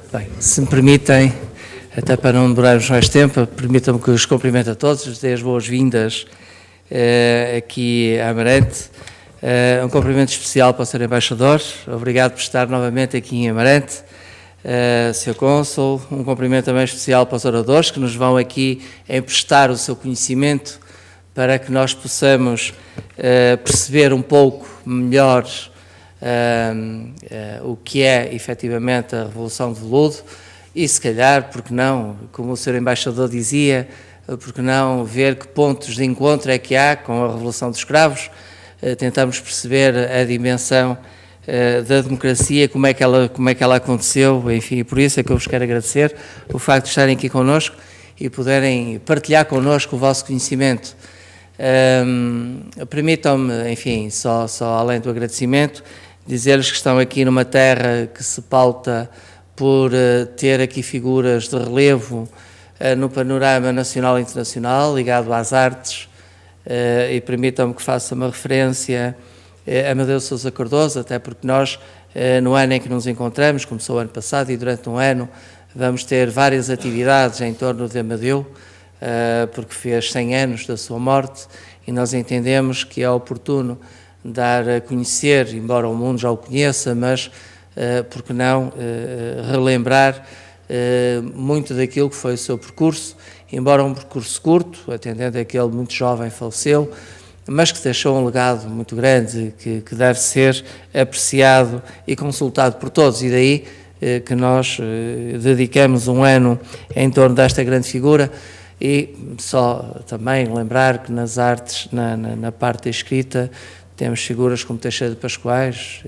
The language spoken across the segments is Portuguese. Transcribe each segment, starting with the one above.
Bem, se me permitem, até para não demorarmos mais tempo, permitam-me que os cumprimente a todos, lhes dê as boas-vindas aqui a Amarante. Um cumprimento especial para o Sr. Embaixador, obrigado por estar novamente aqui em Amarante. Sr. Cônsul, um cumprimento também especial para os oradores que nos vão aqui emprestar o seu conhecimento para que nós possamos perceber um pouco melhor o que é efetivamente a Revolução de Veludo e se calhar, porque não, como o Sr. Embaixador dizia, porque não ver que pontos de encontro é que há com a Revolução dos Escravos, tentamos perceber a dimensão da democracia, como é que ela aconteceu, enfim, por isso é que eu vos quero agradecer o facto de estarem aqui connosco e poderem partilhar connosco o vosso conhecimento. Permitam-me, enfim, só além do agradecimento, dizer-lhes que estão aqui numa terra que se pauta por ter aqui figuras de relevo no panorama nacional e internacional, ligado às artes, e permitam-me que faça uma referência a Amadeu Sousa Cardoso, até porque nós, no ano em que nos encontramos, começou o ano passado, e durante um ano vamos ter várias atividades em torno de Amadeu, porque fez 100 anos da sua morte, e nós entendemos que é oportuno dar a conhecer, embora o mundo já o conheça, mas, porque não, relembrar muito daquilo que foi o seu percurso, embora um percurso curto, atendendo a que ele muito jovem faleceu, mas que deixou um legado muito grande, que deve ser apreciado e consultado por todos, e daí que nós dedicamos um ano em torno desta grande figura. E só também lembrar que nas artes, na parte escrita, temos figuras como Teixeira de Pascoais,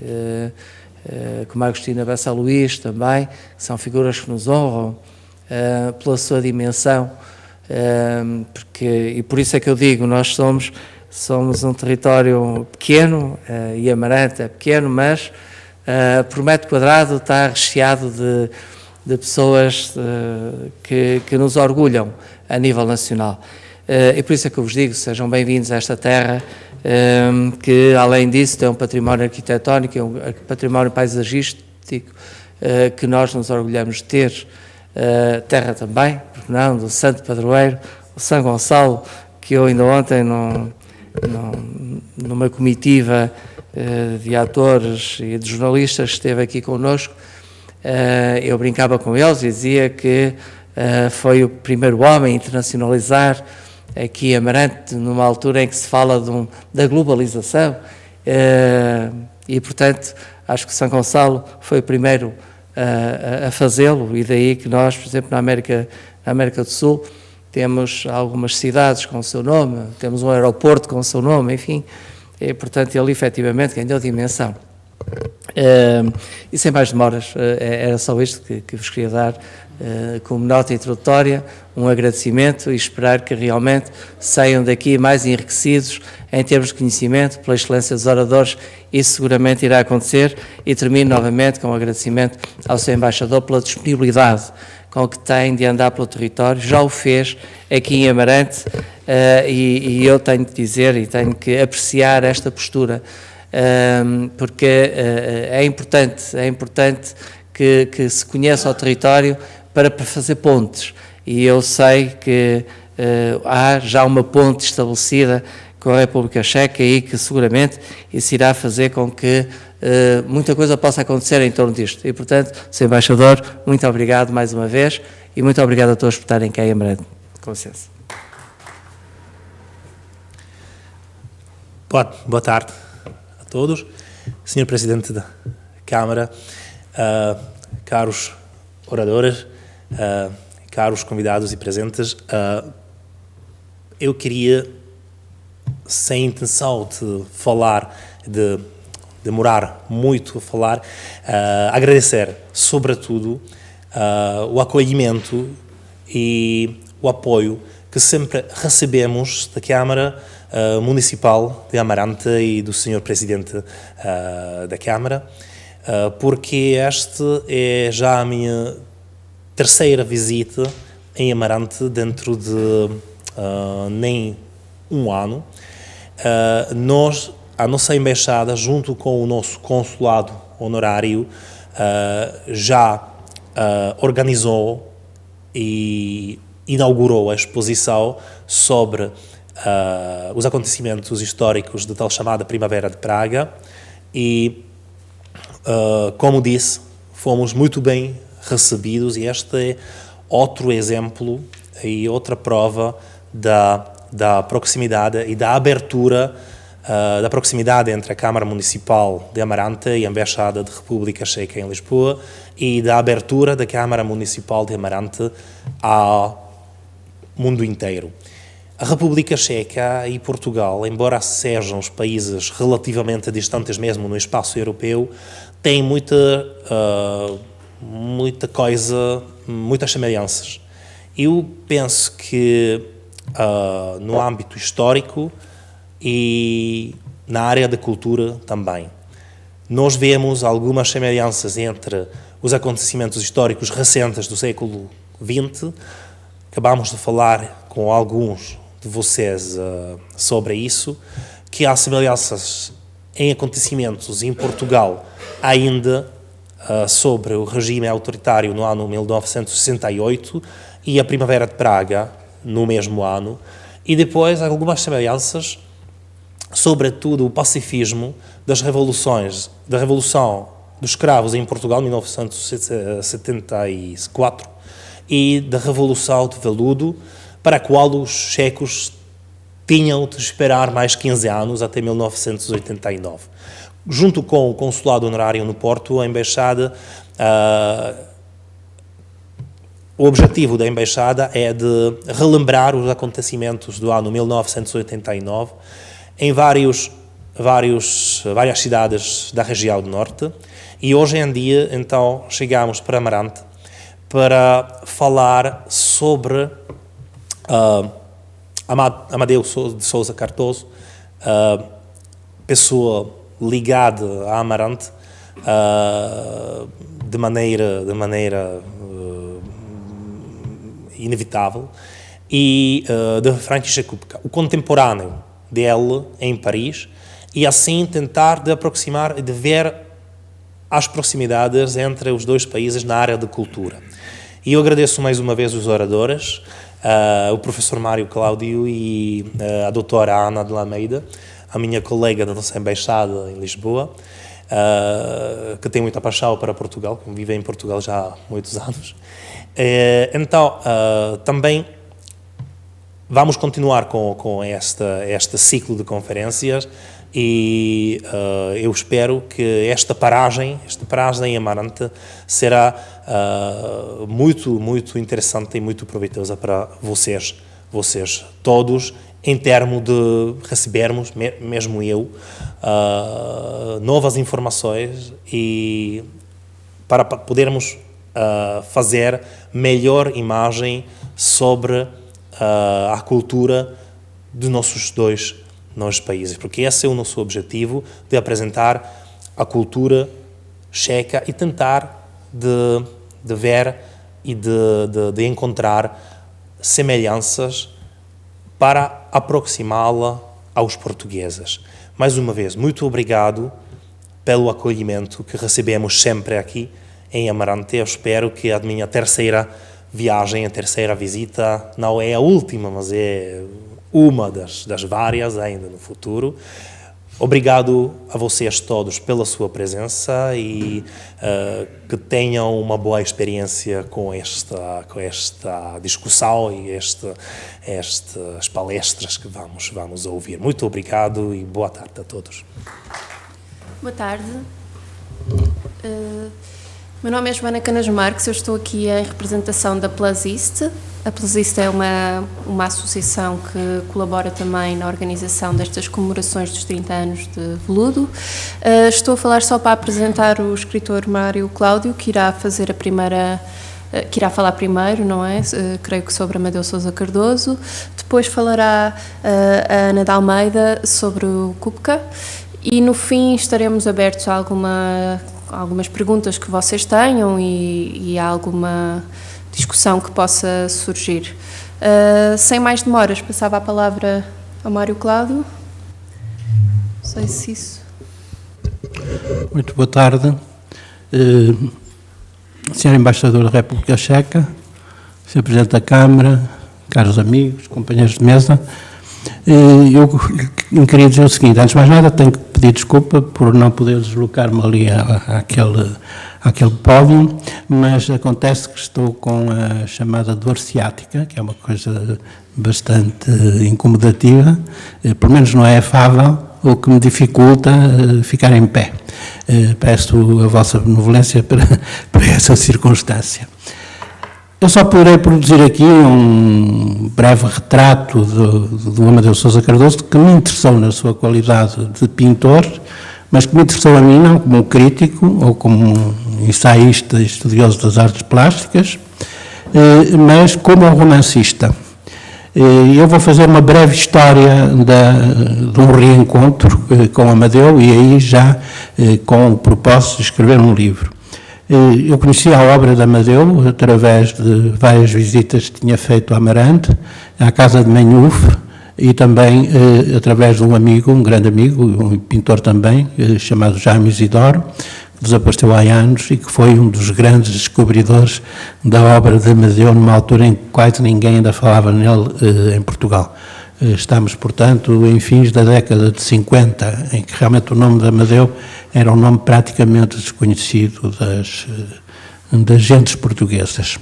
como Agostina Bessa Luís também, que são figuras que nos honram pela sua dimensão, e por isso é que eu digo, nós somos um território pequeno, e Amarante é pequeno, mas por metro quadrado está recheado de pessoas que nos orgulham a nível nacional. E por isso é que eu vos digo, sejam bem-vindos a esta terra, que além disso tem um património arquitetónico, um património paisagístico, que nós nos orgulhamos de ter, terra também, porque não, do Santo Padroeiro, o São Gonçalo, que eu ainda ontem, numa comitiva de atores e de jornalistas que esteve aqui connosco, eu brincava com eles e dizia que foi o primeiro homem a internacionalizar aqui Amarante, numa altura em que se fala da globalização, e portanto acho que São Gonçalo foi o primeiro a fazê-lo, e daí que nós, por exemplo, na América do Sul, temos algumas cidades com o seu nome, temos um aeroporto com o seu nome, enfim, e portanto ele efetivamente ganhou dimensão. E sem mais demoras, era só isto que vos queria dar como nota introdutória, um agradecimento e esperar que realmente saiam daqui mais enriquecidos em termos de conhecimento, pela excelência dos oradores. Isso seguramente irá acontecer, e termino novamente com um agradecimento ao Sr. Embaixador pela disponibilidade com que tem de andar pelo território, já o fez aqui em Amarante, e eu tenho de dizer e tenho que apreciar esta postura, porque é importante que se conheça o território para fazer pontes, e eu sei que há já uma ponte estabelecida com a República Checa, e que seguramente isso irá fazer com que muita coisa possa acontecer em torno disto. E portanto, Sr. Embaixador, muito obrigado mais uma vez, e muito obrigado a todos por estarem cá em Amarante. Com licença. Boa tarde a todos. Sr. Presidente da Câmara, caros oradores, caros convidados e presentes, eu queria, sem intenção de falar, de demorar muito a falar, agradecer, sobretudo, o acolhimento e o apoio que sempre recebemos da Câmara Municipal de Amarante e do Sr. Presidente da Câmara, porque esta é já a minha terceira visita em Amarante dentro de nem um ano. A nossa embaixada, junto com o nosso consulado honorário, já organizou e inaugurou a exposição sobre os acontecimentos históricos da tal chamada Primavera de Praga e, como disse, fomos muito bem recebidos e este é outro exemplo e outra prova da proximidade e da abertura da proximidade entre a Câmara Municipal de Amarante e a Embaixada da República Checa em Lisboa e da abertura da Câmara Municipal de Amarante ao mundo inteiro. A República Checa e Portugal, embora sejam os países relativamente distantes mesmo no espaço europeu, têm muitas semelhanças. Eu penso que no âmbito histórico e na área da cultura também. Nós vemos algumas semelhanças entre os acontecimentos históricos recentes do século XX. Acabamos de falar com alguns de vocês sobre isso, que há semelhanças em acontecimentos em Portugal ainda sobre o regime autoritário no ano 1968 e a Primavera de Praga no mesmo ano, e depois algumas semelhanças, sobretudo o pacifismo da Revolução dos Escravos em Portugal, 1974, e da Revolução de Veludo, para a qual os checos tinham de esperar mais 15 anos, até 1989. Junto com o Consulado Honorário no Porto, a Embaixada, o objetivo da Embaixada é de relembrar os acontecimentos do ano 1989 em várias cidades da região do Norte, e hoje em dia, então, chegamos para Amarante para falar sobre Amadeu de Sousa Cardoso, pessoa ligada a Amarante de maneira inevitável, e de František Kupka, o contemporâneo dele em Paris, e assim tentar de aproximar e de ver as proximidades entre os dois países na área de cultura. E eu agradeço mais uma vez os oradores, o professor Mário Cláudio e a doutora Ana de Almeida, a minha colega da nossa embaixada em Lisboa, que tem muita paixão para Portugal, que vive em Portugal já há muitos anos. Então, também vamos continuar com este ciclo de conferências e eu espero que esta paragem em Amarante será muito interessante e muito proveitosa para vocês todos, em termos de recebermos, mesmo eu, novas informações e para podermos fazer melhor imagem sobre a cultura dos nossos dois países, porque esse é o nosso objetivo, de apresentar a cultura checa e tentar de ver e de encontrar semelhanças para aproximá-la aos portugueses. Mais uma vez, muito obrigado pelo acolhimento que recebemos sempre aqui em Amarante. Eu espero que a minha terceira viagem, a terceira visita, não é a última, mas é uma das várias ainda no futuro. Obrigado a vocês todos pela sua presença e que tenham uma boa experiência com esta discussão e estas palestras que vamos ouvir. Muito obrigado e boa tarde a todos. Boa tarde. Meu nome é Joana Canas Marques, eu estou aqui em representação da Plasist. A Plasist é uma associação que colabora também na organização destas comemorações dos 30 anos de Veludo. Estou a falar só para apresentar o escritor Mário Cláudio, que irá falar primeiro, não é? Creio que sobre Amadeu Sousa Cardoso. Depois falará a Ana de Almeida sobre o Kupka. E no fim estaremos abertos a algumas perguntas que vocês tenham e a alguma discussão que possa surgir. Sem mais demoras, passava a palavra ao Mário Cláudio. Não sei se isso... Muito boa tarde. Sr. Embaixador da República Checa, Sr. Presidente da Câmara, caros amigos, companheiros de mesa, eu queria dizer o seguinte: antes de mais nada tenho que pedir desculpa por não poder deslocar-me ali àquele pódio, mas acontece que estou com a chamada dor ciática, que é uma coisa bastante incomodativa, pelo menos não é afável, o que me dificulta ficar em pé. Peço a vossa benevolência para essa circunstância. Eu só poderei produzir aqui um breve retrato do Amadeu Sousa Cardoso, que me interessou na sua qualidade de pintor, mas que me interessou a mim não como um crítico ou como um ensaísta estudioso das artes plásticas, mas como um romancista. Eu vou fazer uma breve história de um reencontro com Amadeu e aí já com o propósito de escrever um livro. Eu conheci a obra de Amadeu através de várias visitas que tinha feito a Amarante, à casa de Manhuf, e também através de um amigo, um grande amigo, um pintor também, chamado Jaime Isidoro, que desapareceu há anos e que foi um dos grandes descobridores da obra de Amadeu numa altura em que quase ninguém ainda falava nele em Portugal. Estamos, portanto, em fins da década de 50, em que realmente o nome de Amadeu era um nome praticamente desconhecido das gentes portuguesas.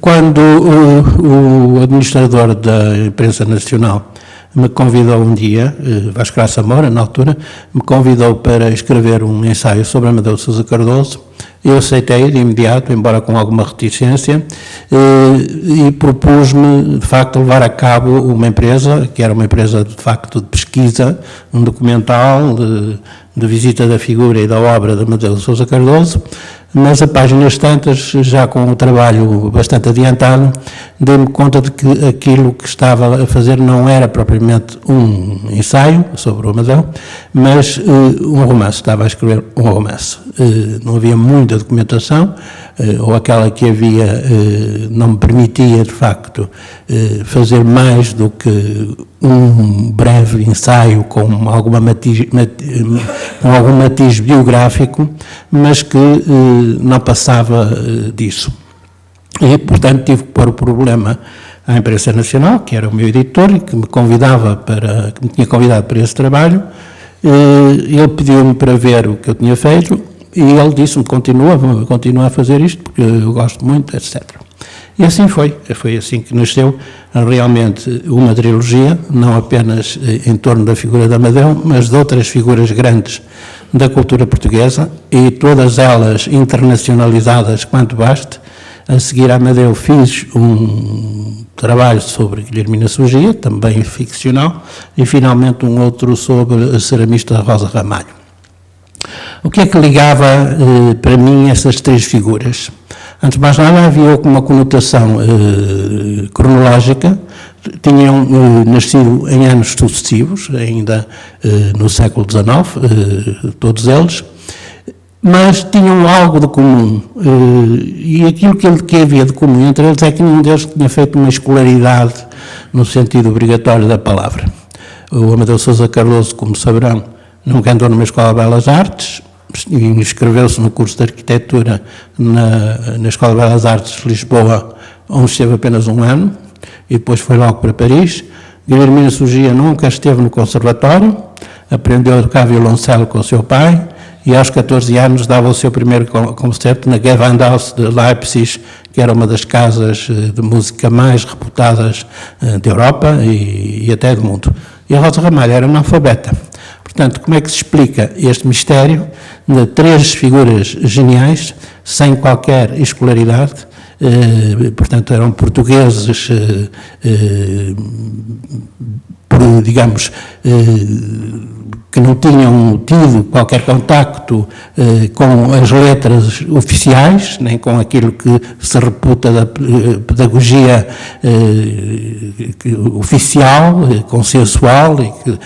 Quando o administrador da imprensa nacional me convidou um dia, Vasco Graça Moura, na altura, me convidou para escrever um ensaio sobre Amadeu Sousa Cardoso. Eu aceitei de imediato, embora com alguma reticência, e propus-me, de facto, levar a cabo uma empresa, que era uma empresa, de facto, de pesquisa, um documental de visita da figura e da obra de Amadeu Sousa Cardoso, mas a páginas tantas, já com o trabalho bastante adiantado, dei-me conta de que aquilo que estava a fazer não era propriamente um ensaio sobre o Amadeu, mas um romance, estava a escrever um romance. Não havia muita documentação, ou aquela que havia não me permitia, de facto, fazer mais do que um breve ensaio com algum matiz biográfico, mas que não passava disso. E, portanto, tive que pôr o problema à imprensa nacional, que era o meu editor e que me tinha convidado para esse trabalho. Ele pediu-me para ver o que eu tinha feito e ele disse-me: continua a fazer isto porque eu gosto muito, etc. E assim foi assim que nasceu realmente uma trilogia, não apenas em torno da figura de Amadeu, mas de outras figuras grandes da cultura portuguesa, e todas elas internacionalizadas quanto baste. A seguir a Amadeu fiz um trabalho sobre Guilhermina Surgia, também ficcional, e finalmente um outro sobre a ceramista Rosa Ramalho. O que é que ligava para mim essas três figuras? Antes de mais nada, havia uma conotação cronológica. Tinham nascido em anos sucessivos, ainda no século XIX, todos eles, mas tinham algo de comum, e aquilo que havia de comum entre eles é que nenhum deles tinha feito uma escolaridade no sentido obrigatório da palavra. O Amadeu Sousa Cardoso, como saberão, nunca andou numa escola de belas artes, inscreveu-se no curso de arquitetura na Escola de Belas Artes de Lisboa, onde esteve apenas um ano, e depois foi logo para Paris. Guilhermina Surgia nunca esteve no conservatório, aprendeu a tocar violoncelo com o seu pai, e aos 14 anos dava o seu primeiro concerto na Gewandhaus de Leipzig, que era uma das casas de música mais reputadas da Europa e até do mundo. E a Rosa Ramalho era analfabeta. Portanto, como é que se explica este mistério de três figuras geniais, sem qualquer escolaridade? Portanto, eram portugueses, digamos, que não tinham tido qualquer contacto com as letras oficiais, nem com aquilo que se reputa da pedagogia oficial, consensual, e que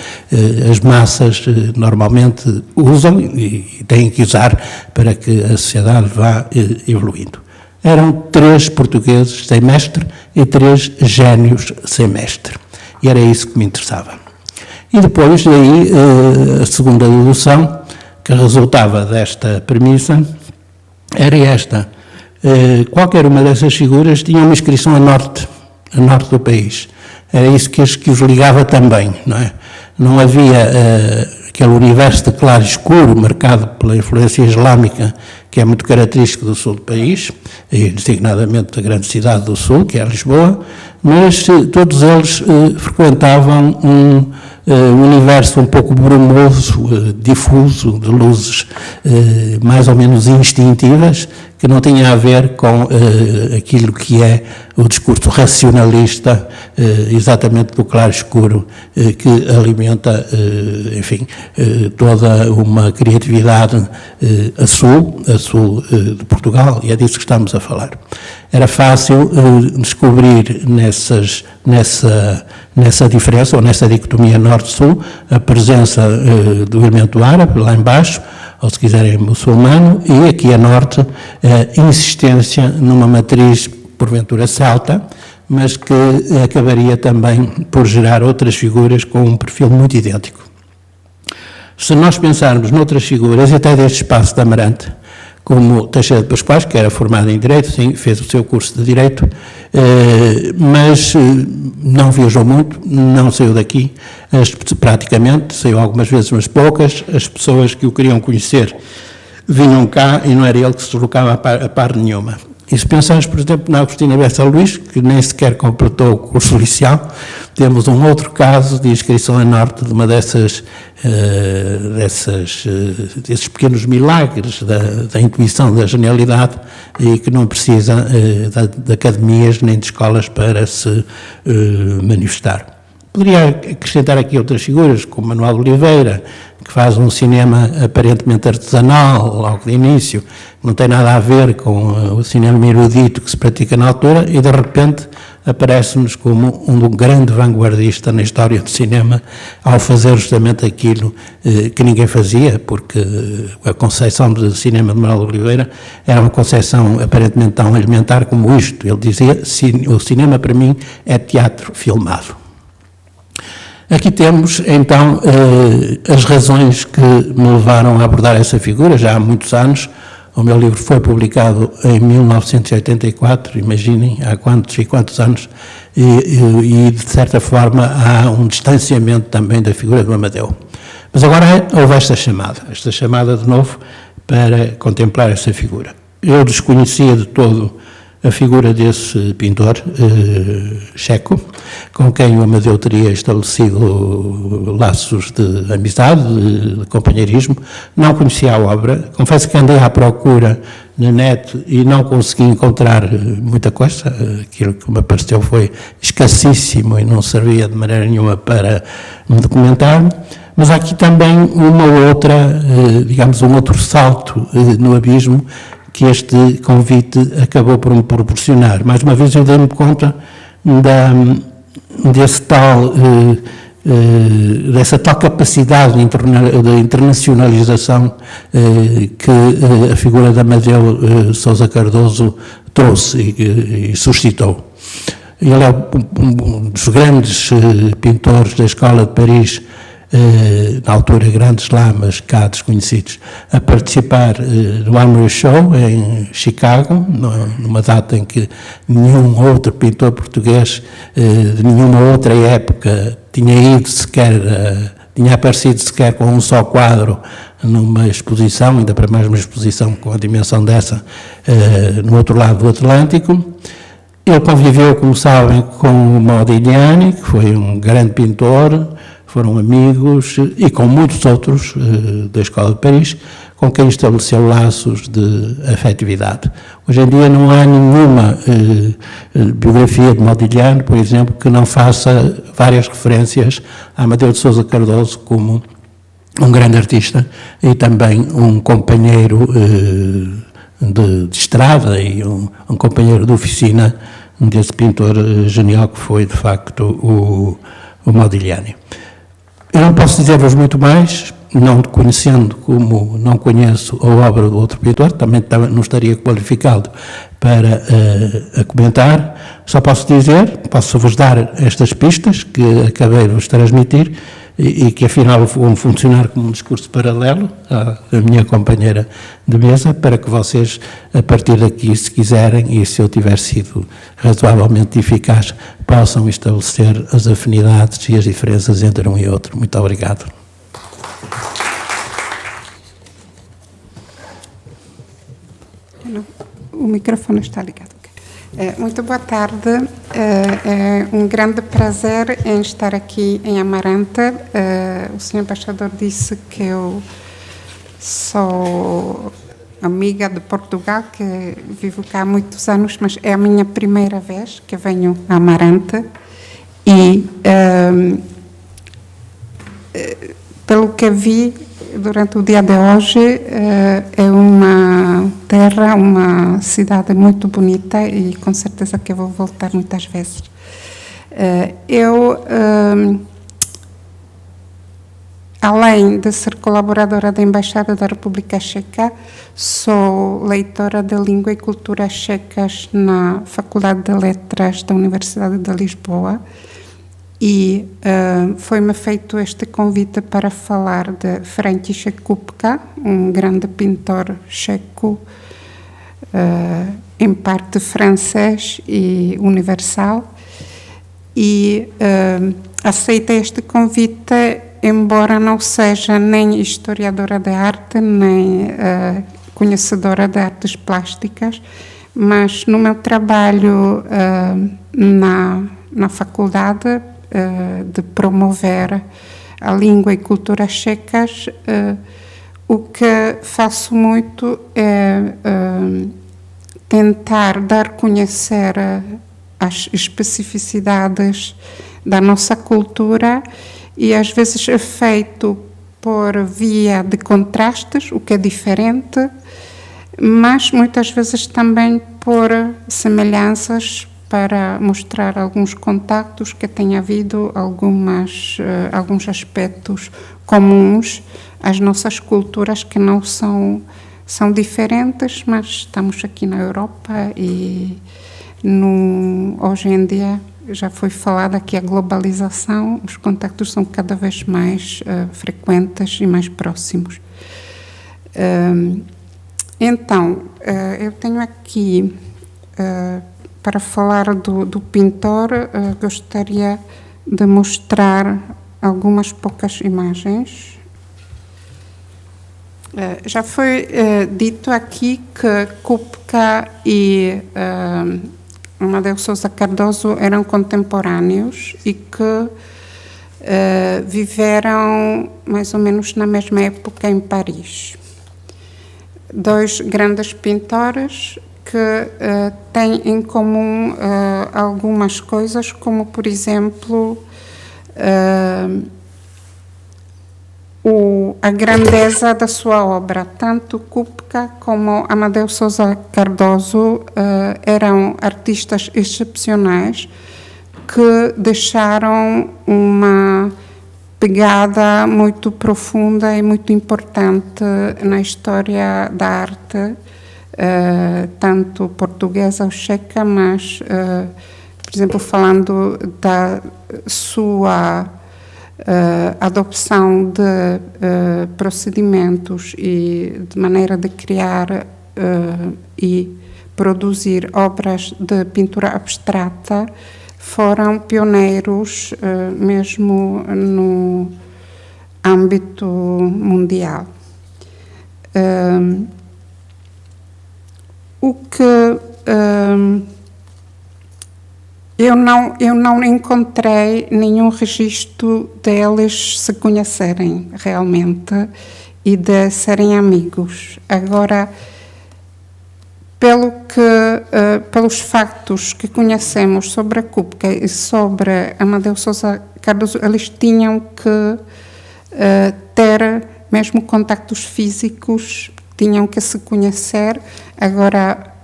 as massas normalmente usam e têm que usar para que a sociedade vá evoluindo. Eram três portugueses sem mestre e três génios sem mestre. E era isso que me interessava. E depois, daí, a segunda dedução, que resultava desta premissa, era esta. Qualquer uma dessas figuras tinha uma inscrição a norte do país. Era isso que os ligava também, não é? Não havia aquele universo de claro e escuro marcado pela influência islâmica, que é muito característico do sul do país, e designadamente da grande cidade do sul, que é Lisboa, mas todos eles frequentavam um universo um pouco brumoso, difuso, de luzes mais ou menos instintivas, que não tinha a ver com aquilo que é o discurso racionalista, exatamente do claro-escuro, que alimenta, enfim, toda uma criatividade a sul de Portugal, e é disso que estamos a falar. Era fácil descobrir nessa diferença, ou nessa dicotomia norte-sul, a presença do elemento árabe, lá embaixo, ou se quiserem muçulmano, e aqui a norte, a insistência numa matriz, porventura celta, mas que acabaria também por gerar outras figuras com um perfil muito idêntico. Se nós pensarmos noutras figuras, até deste espaço de Amarante, como Teixeira de Pascoais, que era formado em Direito, sim, fez o seu curso de Direito, mas não viajou muito, não saiu daqui, praticamente, saiu algumas vezes, mas poucas. As pessoas que o queriam conhecer vinham cá e não era ele que se deslocava a par nenhuma. E se pensarmos, por exemplo, na Agostina Bessa Luís, que nem sequer completou o curso liceal, temos um outro caso de inscrição a norte de uma desses pequenos milagres da intuição, da genialidade, e que não precisa de academias nem de escolas para se manifestar. Poderia acrescentar aqui outras figuras, como Manuel Oliveira, que faz um cinema aparentemente artesanal, logo de início, não tem nada a ver com o cinema erudito que se pratica na altura, e de repente aparece-nos como um grande vanguardista na história do cinema, ao fazer justamente aquilo que ninguém fazia, porque a concepção do cinema de Manuel Oliveira era uma concepção aparentemente tão elementar como isto. Ele dizia: o cinema para mim é teatro filmado. Aqui temos, então, as razões que me levaram a abordar essa figura, já há muitos anos. O meu livro foi publicado em 1984, imaginem, há quantos e quantos anos, e de certa forma há um distanciamento também da figura do Amadeu. Mas agora houve esta chamada de novo para contemplar essa figura. Eu desconhecia de todo a figura desse pintor checo, com quem o Amadeu teria estabelecido laços de amizade, de companheirismo. Não conhecia a obra, confesso que andei à procura na net e não consegui encontrar muita coisa. Aquilo que me apareceu foi escassíssimo e não servia de maneira nenhuma para me documentar. Mas há aqui também uma outra, digamos, um outro salto no abismo que este convite acabou por me proporcionar. Mais uma vez eu dei-me conta dessa tal capacidade de internacionalização que a figura de Amadeu Sousa Cardoso trouxe e suscitou. Ele é um dos grandes pintores da Escola de Paris, na altura grandes lá, mas cá desconhecidos, a participar no Armory Show em Chicago, numa data em que nenhum outro pintor português de nenhuma outra época tinha aparecido sequer com um só quadro numa exposição, ainda para mais uma exposição com a dimensão dessa, no outro lado do Atlântico. Ele conviveu, como sabem, com o Modigliani, que foi um grande pintor, foram amigos, e com muitos outros da Escola de Paris, com quem estabeleceu laços de afetividade. Hoje em dia não há nenhuma biografia de Modigliani, por exemplo, que não faça várias referências a Amadeu de Sousa Cardoso como um grande artista e também um companheiro de estrada e um companheiro de oficina desse pintor genial que foi, de facto, o Modigliani. Eu não posso dizer-vos muito mais, não conhecendo como não conheço a obra do outro pintor, também não estaria qualificado para a comentar. Só posso dizer, posso-vos dar estas pistas que acabei de vos transmitir, e que afinal vão funcionar como um discurso paralelo à minha companheira de mesa, para que vocês, a partir daqui, se quiserem, e se eu tiver sido razoavelmente eficaz, possam estabelecer as afinidades e as diferenças entre um e outro. Muito obrigado. O microfone está ligado. Muito boa tarde. É um grande prazer em estar aqui em Amarante. O senhor embaixador disse que eu sou amiga de Portugal, que vivo cá há muitos anos, mas é a minha primeira vez que venho a Amarante. E, pelo que vi durante o dia de hoje, é uma terra, uma cidade muito bonita e com certeza que eu vou voltar muitas vezes. Além de ser colaboradora da Embaixada da República Checa, sou leitora de Língua e Cultura Checas na Faculdade de Letras da Universidade de Lisboa. E foi-me feito este convite para falar de František Kupka, um grande pintor checo, em parte francês e universal. E aceitei este convite, embora não seja nem historiadora de arte, nem conhecedora de artes plásticas, mas no meu trabalho na faculdade, de promover a língua e cultura checas, o que faço muito é tentar dar a conhecer as especificidades da nossa cultura, e às vezes é feito por via de contrastes, o que é diferente, mas muitas vezes também por semelhanças, para mostrar alguns contactos que tem havido, alguns aspectos comuns às nossas culturas, que não são diferentes, mas estamos aqui na Europa e hoje em dia já foi falada aqui a globalização, os contactos são cada vez mais frequentes e mais próximos. Então, eu tenho aqui, para falar do pintor, gostaria de mostrar algumas poucas imagens. Já foi dito aqui que Kupka e Amadeu Sousa Cardoso eram contemporâneos e que viveram mais ou menos na mesma época em Paris. Dois grandes pintores que têm em comum algumas coisas, como, por exemplo, a grandeza da sua obra. Tanto Kupka como Amadeu Sousa Cardoso eram artistas excepcionais que deixaram uma pegada muito profunda e muito importante na história da arte, tanto portuguesa ou checa, mas, por exemplo, falando da sua adopção de procedimentos e de maneira de criar e produzir obras de pintura abstrata, foram pioneiros mesmo no âmbito mundial. O que eu não encontrei nenhum registro deles se conhecerem realmente e de serem amigos. Agora, pelos factos que conhecemos sobre a Kupka e sobre Amadeu Sousa Cardoso, eles tinham que ter mesmo contactos físicos, tinham que se conhecer. Agora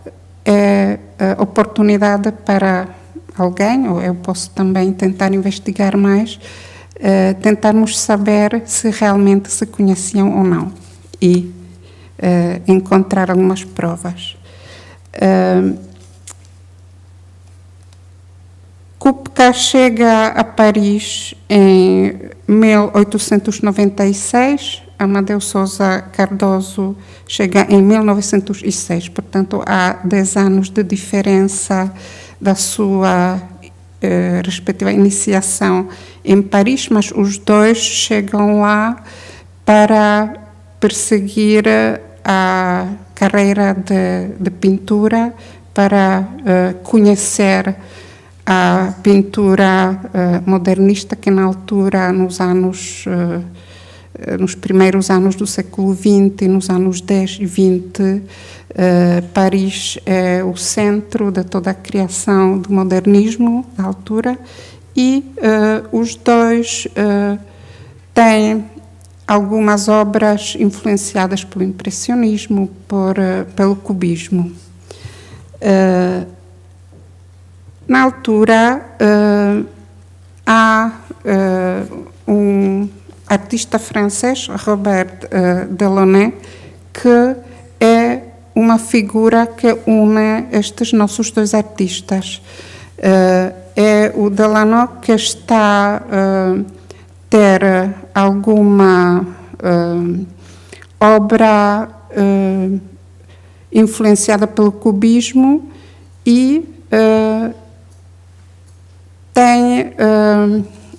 é oportunidade para alguém, ou eu posso também tentar investigar mais, tentarmos saber se realmente se conheciam ou não e encontrar algumas Kupka chega a Paris em 1896, Amadeu Sousa Cardoso chega em 1906, portanto há 10 anos de diferença da sua respectiva iniciação em Paris, mas os dois chegam lá para perseguir a carreira de pintura, para conhecer a pintura modernista que na altura, nos primeiros anos do século XX, nos anos 10 e 20, Paris é o centro de toda a criação do modernismo da altura, e os dois têm algumas obras influenciadas pelo impressionismo, pelo cubismo. Na altura, há um artista francês, Robert Delaunay, que é uma figura que une estes nossos dois artistas. É o Delaunay que está a ter alguma obra influenciada pelo cubismo e tem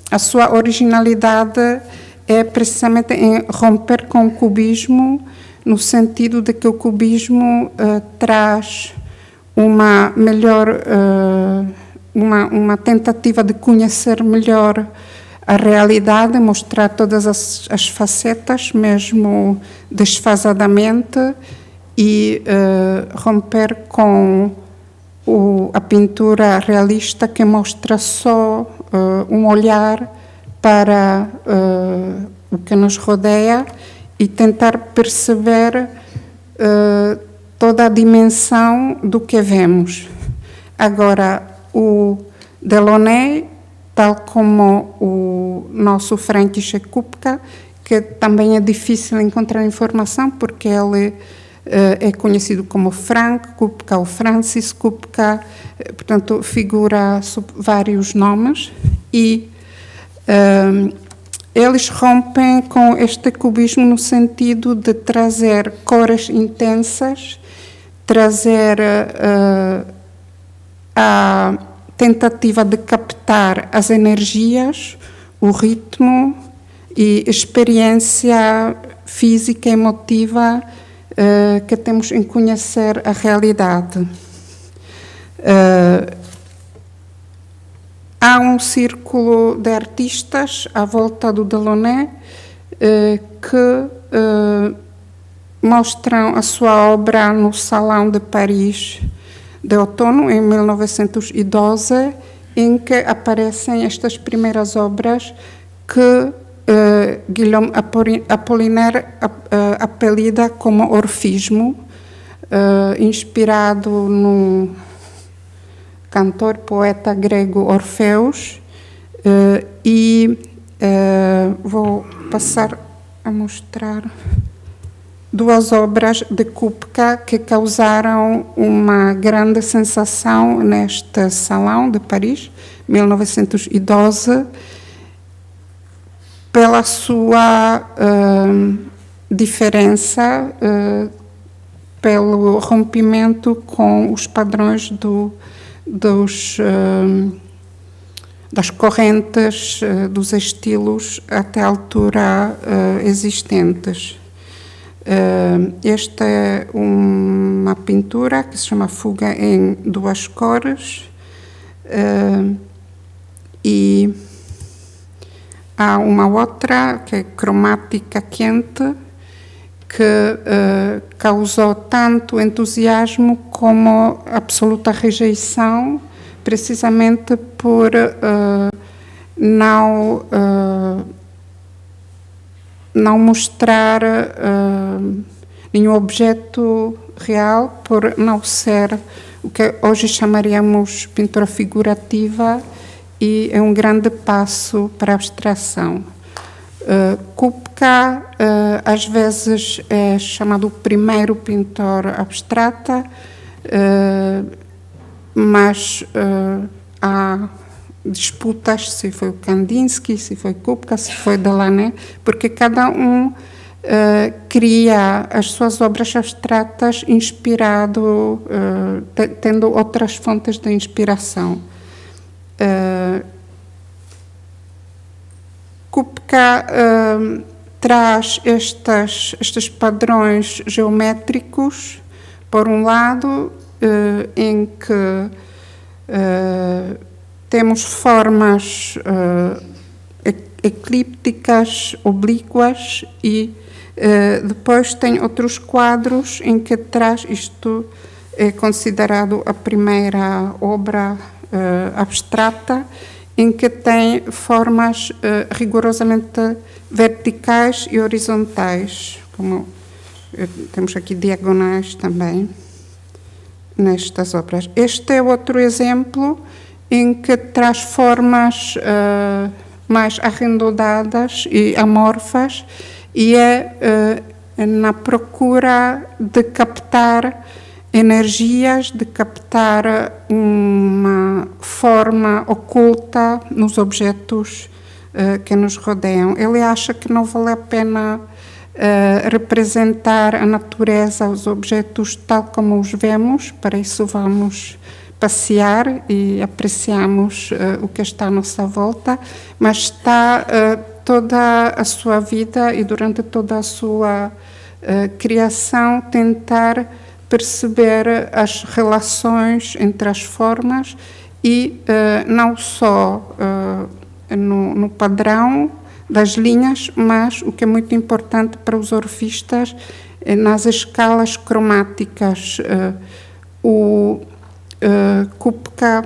a sua originalidade é precisamente em romper com o cubismo, no sentido de que o cubismo traz uma melhor, uma tentativa de conhecer melhor a realidade, mostrar todas as facetas, mesmo desfasadamente, e romper com a pintura realista, que mostra só um olhar para o que nos rodeia, e tentar perceber toda a dimensão do que vemos. Agora, o Delaunay, tal como o nosso František Kupka, que também é difícil encontrar informação, porque ele é conhecido como Frank Kupka ou Francis Kupka, portanto, figura sob vários nomes, e eles rompem com este cubismo no sentido de trazer cores intensas, trazer a tentativa de captar as energias, o ritmo e experiência física e emotiva que temos em conhecer a realidade. Há um círculo de artistas à volta do Delaunay que mostram a sua obra no Salão de Paris de outono, em 1912, em que aparecem estas primeiras obras que Guillaume Apollinaire apelida como orfismo, inspirado no cantor, poeta grego Orfeus, e vou passar a mostrar duas obras de Kupka que causaram uma grande sensação neste Salão de Paris, 1912, pela sua diferença, pelo rompimento com os padrões das correntes, dos estilos até a altura existentes. Esta é uma pintura que se chama Fuga em Duas Cores, e há uma outra que é Cromática Quente, que causou tanto entusiasmo como absoluta rejeição, precisamente por não mostrar nenhum objeto real, por não ser o que hoje chamaríamos pintura figurativa, e é um grande passo para a abstração. Kupka às vezes é chamado o primeiro pintor abstrata, mas há disputas se foi o Kandinsky, se foi Kupka, se foi Delaunay, porque cada um cria as suas obras abstratas inspirado, tendo outras fontes de inspiração. Kupka traz estes padrões geométricos, por um lado, em que temos formas eclípticas, oblíquas, e depois tem outros quadros em que traz, isto é considerado a primeira obra abstrata, em que tem formas rigorosamente verticais e horizontais, como temos aqui diagonais também nestas obras. Este é outro exemplo em que traz formas mais arredondadas e amorfas, e é na procura de captar energias, de captar uma forma oculta nos objetos que nos rodeiam. Ele acha que não vale a pena representar a natureza, os objetos tal como os vemos, para isso vamos passear e apreciamos o que está à nossa volta, mas está toda a sua vida e durante toda a sua criação tentar perceber as relações entre as formas e não só no padrão das linhas, mas o que é muito importante para os orfistas nas escalas cromáticas. O Kupka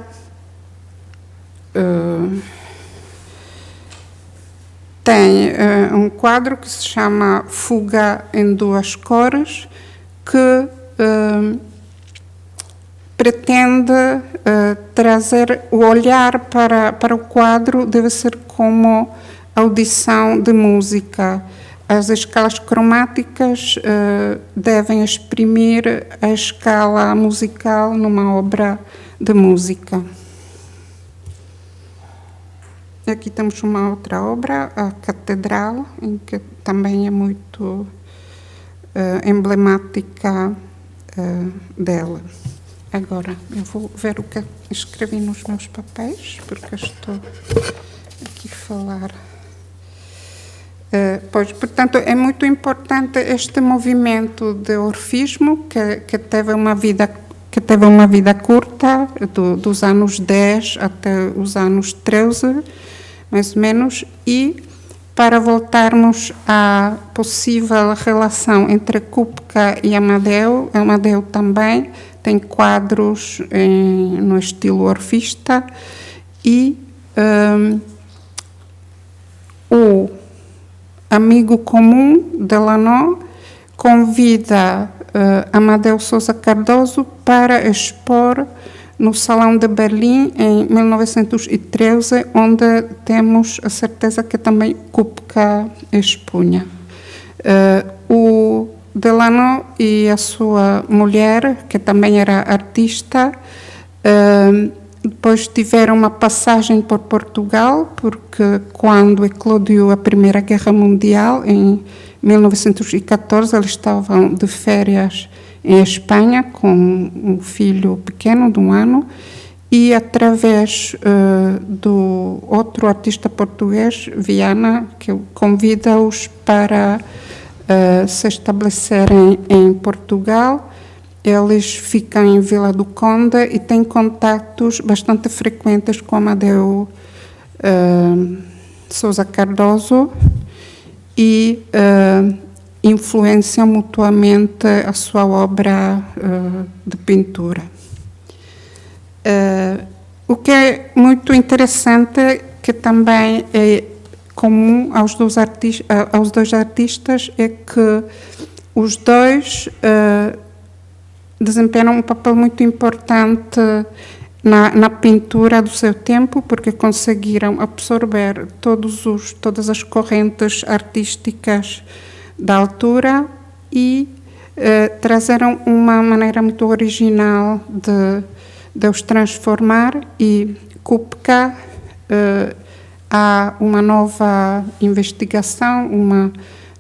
tem um quadro que se chama Fuga em Duas Cores, que pretende trazer o olhar para o quadro, deve ser como audição de música. As escalas cromáticas devem exprimir a escala musical numa obra de música. Aqui temos uma outra obra, a Catedral, em que também é muito emblemática dela. Agora, eu vou ver o que escrevi nos meus papéis, porque estou aqui a falar. Portanto, é muito importante este movimento de orfismo, que teve uma vida curta, dos anos 10 até os anos 13, mais ou menos, e para voltarmos à possível relação entre Kupka e Amadeu também tem quadros no estilo orfista, e o amigo comum Delaunay convida Amadeu Sousa Cardoso para expor no Salão de Berlim em 1913, onde temos a certeza que também Kupka expunha. O Delaunay e a sua mulher, que também era artista, depois tiveram uma passagem por Portugal, porque quando eclodiu a Primeira Guerra Mundial, em 1914, eles estavam de férias em Espanha com um filho pequeno de 1 ano, e através do outro artista português, Viana, que convida-os para se estabelecerem em Portugal. Eles ficam em Vila do Conde e têm contactos bastante frequentes com Amadeu Sousa Cardoso e influenciam mutuamente a sua obra de pintura. O que é muito interessante, que também é comum aos dois artistas, é que os dois desempenham um papel muito importante na pintura do seu tempo, porque conseguiram absorver todas as correntes artísticas da altura e trazeram uma maneira muito original de os transformar. E Kupka há uma nova investigação, uma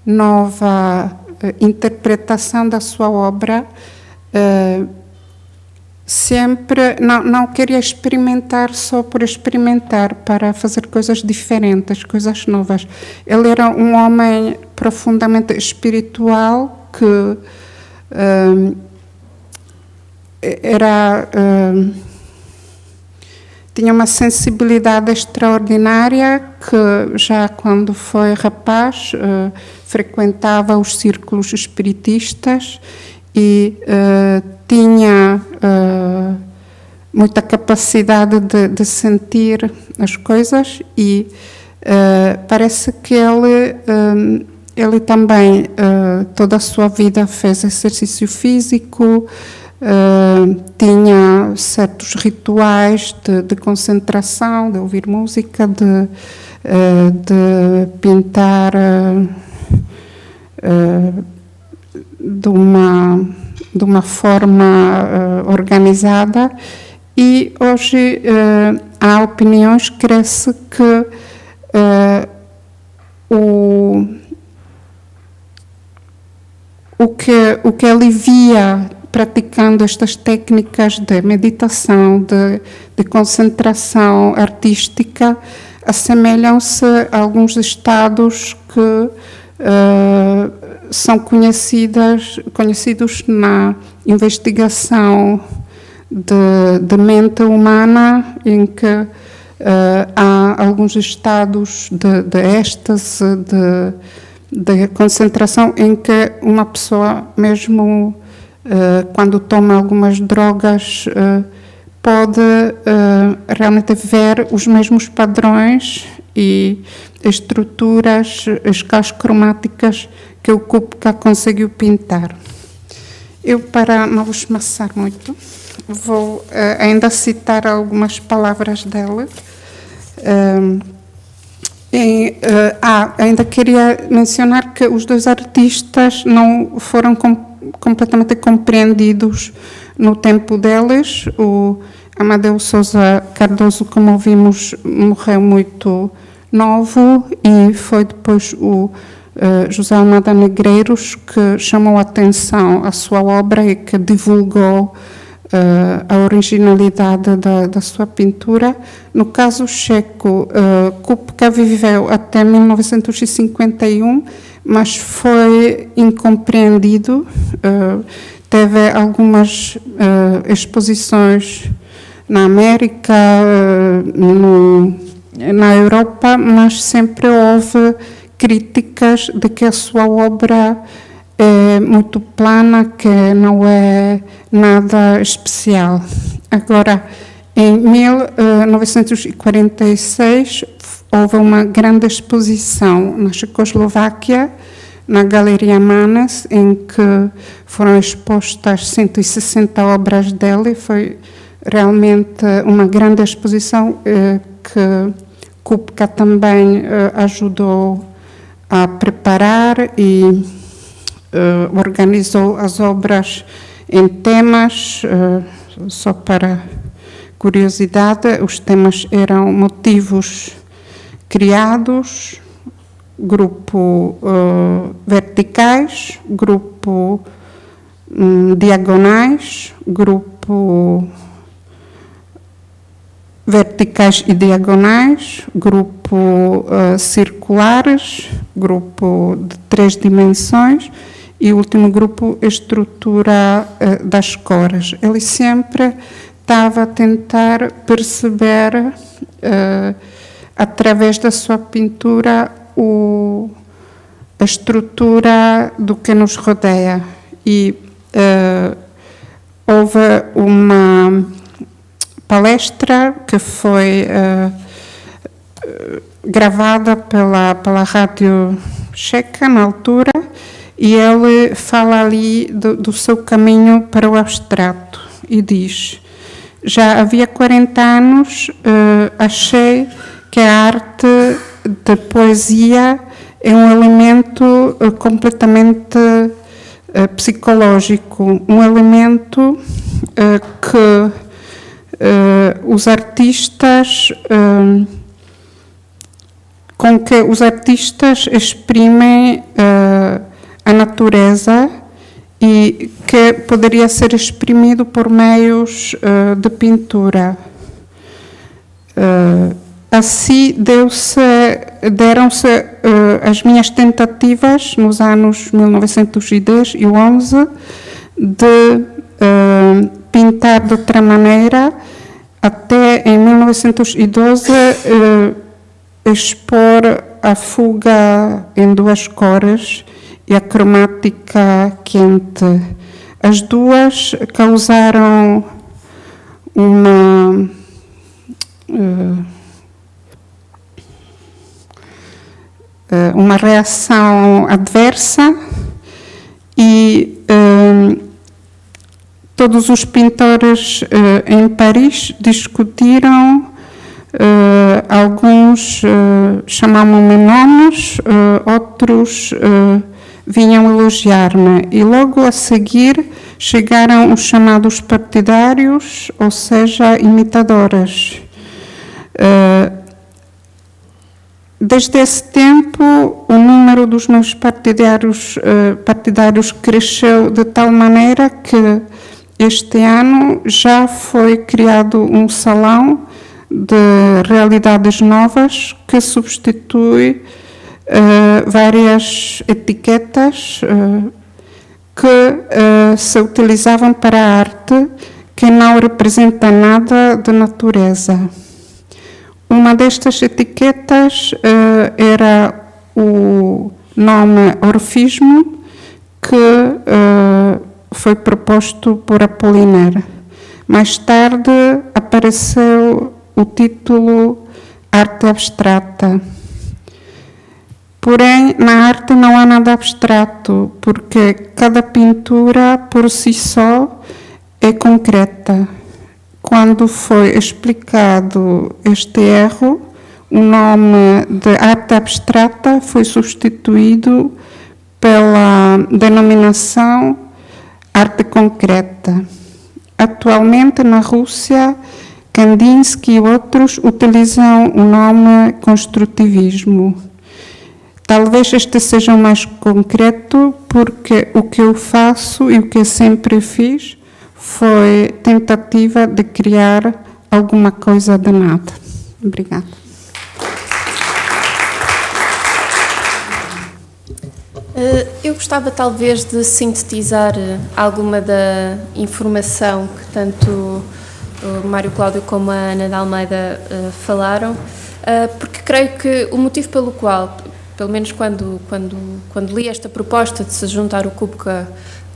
nova interpretação da sua obra. Sempre não queria experimentar só por experimentar, para fazer coisas diferentes, coisas novas. Ele era um homem profundamente espiritual que tinha uma sensibilidade extraordinária, que já quando foi rapaz frequentava os círculos espiritistas e tinha muita capacidade de sentir as coisas, e parece que ele também toda a sua vida fez exercício físico, tinha certos rituais de concentração, de ouvir música, de pintar de uma forma organizada, e hoje há opiniões que cresce que o que ele via praticando estas técnicas de meditação, de concentração artística, assemelham-se a alguns estados que são conhecidos na investigação de mente humana, em que há alguns estados de êxtase, de concentração, em que uma pessoa, mesmo quando toma algumas drogas, pode realmente ver os mesmos padrões e estruturas, escalas cromáticas que o Kupka conseguiu pintar. Eu, para não vos maçar muito, vou ainda citar algumas palavras dele. Ainda queria mencionar que os dois artistas não foram completamente compreendidos no tempo deles. O Amadeu Sousa Cardoso, como ouvimos, morreu muito novo, e foi depois o José Almada Negreiros que chamou a atenção à sua obra e que divulgou a originalidade da sua pintura. No caso checo, Kupka viveu até 1951, mas foi incompreendido. Teve algumas exposições na América, na Europa, mas sempre houve críticas de que a sua obra é muito plana, que não é nada especial. Agora, em 1946, houve uma grande exposição na Checoslováquia, na Galeria Manas, em que foram expostas 160 obras dele. Foi realmente uma grande exposição que Kupka também ajudou a preparar e organizou as obras em temas. Só para curiosidade, os temas eram motivos criados, grupo verticais, grupo diagonais, grupo verticais e diagonais, grupo circulares, grupo de 3 dimensões e o último grupo, estrutura das cores. Ele sempre estava a tentar perceber, através da sua pintura, a estrutura do que nos rodeia. E houve uma palestra que foi gravada pela rádio checa na altura, e ele fala ali do seu caminho para o abstrato e diz: já havia 40 anos achei que a arte de poesia é um elemento completamente psicológico, um elemento que os artistas com que os artistas exprimem a natureza e que poderia ser exprimido por meios de pintura. Assim deram-se as minhas tentativas nos anos 1910 e 11 de pintar de outra maneira, até em 1912 expor a fuga em duas cores e a cromática quente. As duas causaram uma reação adversa e todos os pintores em Paris discutiram, alguns chamavam-me nomes, outros vinham elogiar-me, e logo a seguir chegaram os chamados partidários, ou seja, imitadores. Desde esse tempo, o número dos meus partidários cresceu de tal maneira que este ano já foi criado um salão de realidades novas que substitui várias etiquetas que se utilizavam para a arte que não representa nada de natureza. Uma destas etiquetas era o nome orfismo, que foi proposto por Apollinaire. Mais tarde apareceu o título arte abstrata. Porém, na arte não há nada abstrato, porque cada pintura por si só é concreta. Quando foi explicado este erro, o nome de arte abstrata foi substituído pela denominação arte concreta. Atualmente, na Rússia, Kandinsky e outros utilizam o nome construtivismo. Talvez este seja o mais concreto, porque o que eu faço e o que eu sempre fiz foi tentativa de criar alguma coisa de nada. Obrigada. Eu gostava talvez de sintetizar alguma da informação que tanto o Mário Cláudio como a Ana de Almeida falaram, porque creio que o motivo pelo qual, pelo menos quando li esta proposta de se juntar o Kupka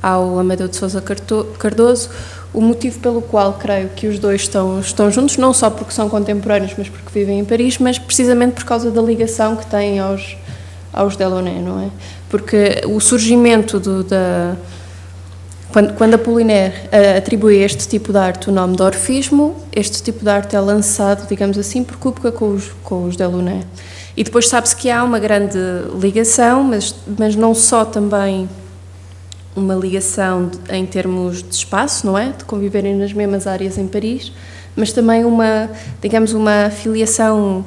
ao Amadeu de Sousa Cardoso, o motivo pelo qual creio que os dois estão juntos, não só porque são contemporâneos, mas porque vivem em Paris, mas precisamente por causa da ligação que têm aos Delaunay, não é? Porque o surgimento quando Apollinaire atribui a este tipo de arte o nome de orfismo, este tipo de arte é lançado, digamos assim, por Kupka com os Delaunay. E depois sabe-se que há uma grande ligação, mas não só também uma ligação em termos de espaço, não é? De conviverem nas mesmas áreas em Paris, mas também uma filiação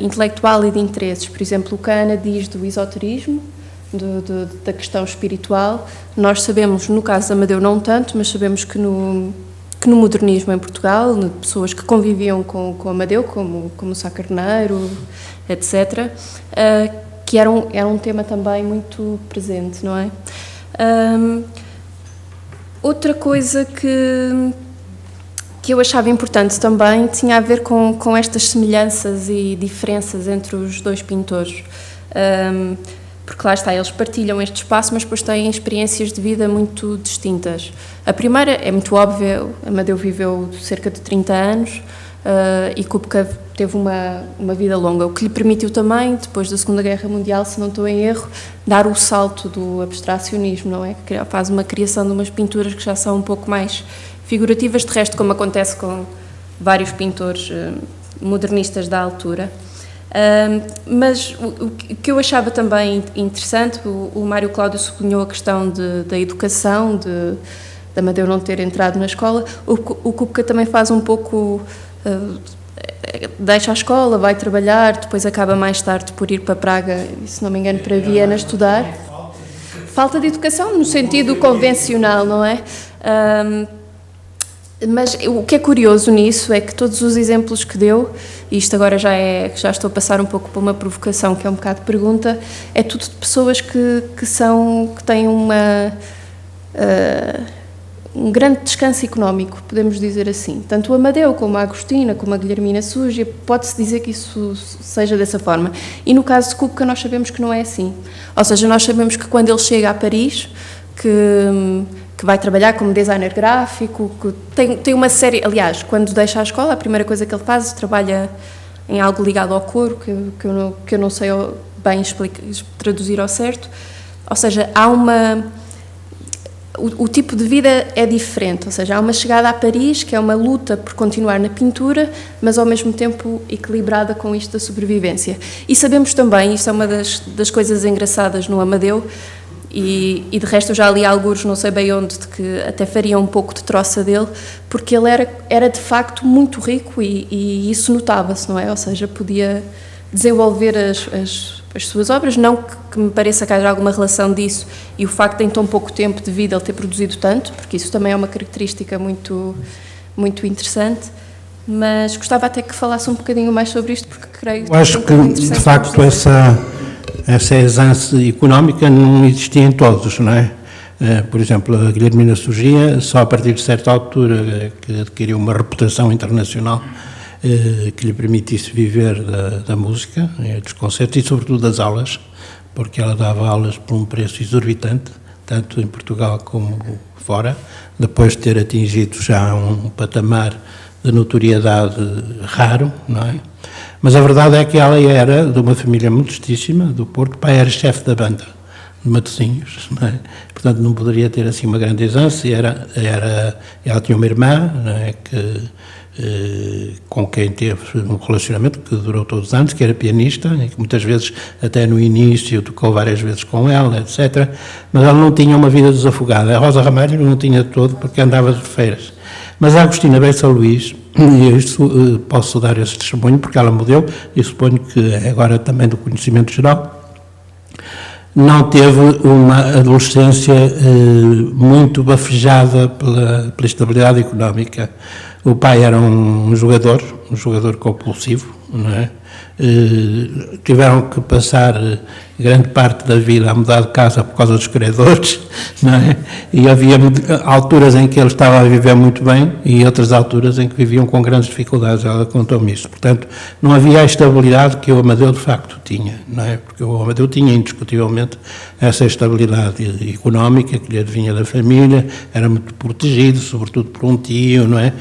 intelectual e de interesses. Por exemplo, o que a Ana diz do esoterismo, da questão espiritual, nós sabemos, no caso de Amadeu não tanto, mas sabemos que no modernismo em Portugal, de pessoas que conviviam com Amadeu, como o Sá Carneiro, etc., que era um tema também muito presente, não é? Outra coisa que eu achava importante também tinha a ver com estas semelhanças e diferenças entre os dois pintores. Porque lá está, eles partilham este espaço, mas depois têm experiências de vida muito distintas. A primeira é muito óbvia, Amadeu viveu cerca de 30 anos e Kupka teve uma vida longa, o que lhe permitiu também, depois da Segunda Guerra Mundial, se não estou em erro, dar o salto do abstracionismo, não é? Que faz uma criação de umas pinturas que já são um pouco mais figurativas, de resto, como acontece com vários pintores modernistas da altura. Mas o que eu achava também interessante, o Mário Cláudio sublinhou a questão da educação, de Amadeu não ter entrado na escola. O Kupka também faz um pouco deixa a escola, vai trabalhar, depois acaba mais tarde por ir para Praga, se não me engano, para Viena estudar. Falta de educação no sentido convencional, não é? Mas o que é curioso nisso é que todos os exemplos que deu, e isto agora já estou a passar um pouco para uma provocação, que é um bocado de pergunta, é tudo de pessoas que têm um grande descanso económico, podemos dizer assim. Tanto o Amadeu, como a Agostina, como a Guilhermina Súgia, pode-se dizer que isso seja dessa forma. E no caso de Kupka nós sabemos que não é assim. Ou seja, nós sabemos que quando ele chega a Paris, que vai trabalhar como designer gráfico, que tem uma série... Aliás, quando deixa a escola, a primeira coisa que ele faz, trabalha em algo ligado ao couro, que eu não sei bem traduzir ao certo. Ou seja, há o tipo de vida é diferente, ou seja, há uma chegada a Paris, que é uma luta por continuar na pintura, mas ao mesmo tempo equilibrada com isto da sobrevivência. E sabemos também, isto é uma das coisas engraçadas no Amadeu, e de resto eu já li alguns, não sei bem onde, de que até faria um pouco de troça dele, porque ele era de facto muito rico e isso notava-se, não é? Ou seja, podia desenvolver as suas obras, não que me pareça que haja alguma relação disso e o facto de em tão pouco tempo de vida ele ter produzido tanto, porque isso também é uma característica muito, muito interessante, mas gostava até que falasse um bocadinho mais sobre isto, porque creio que... Eu acho que, de facto, essa exigência económica não existia em todos, não é? Por exemplo, a Guilhermina Súgia, só a partir de certa altura que adquiriu uma reputação internacional que lhe permitisse viver da música, dos concertos e sobretudo das aulas, porque ela dava aulas por um preço exorbitante, tanto em Portugal como fora, depois de ter atingido já um patamar de notoriedade raro, não é? Mas a verdade é que ela era de uma família modestíssima, do Porto, o pai era chefe da banda de Matosinhos, não é? Portanto não poderia ter assim uma grande exigência, ela tinha uma irmã, não é? Com quem teve um relacionamento que durou todos os anos, que era pianista, e que muitas vezes, até no início, tocou várias vezes com ela, etc. Mas ela não tinha uma vida desafogada. A Rosa Ramalho não tinha todo, porque andava de feiras. Mas a Agostina Bessa Luís, e isso posso dar esse testemunho, porque ela me deu, e suponho que é agora também do conhecimento geral, não teve uma adolescência muito bafejada pela estabilidade económica. O pai era um jogador compulsivo, não é? Tiveram que passar grande parte da vida a mudar de casa por causa dos credores, não é? E havia alturas em que ele estava a viver muito bem e outras alturas em que viviam com grandes dificuldades, ela contou-me isso. Portanto, não havia a estabilidade que o Amadeu de facto tinha, não é? Porque o Amadeu tinha indiscutivelmente essa estabilidade económica que lhe advinha da família, era muito protegido, sobretudo por um tio, não é?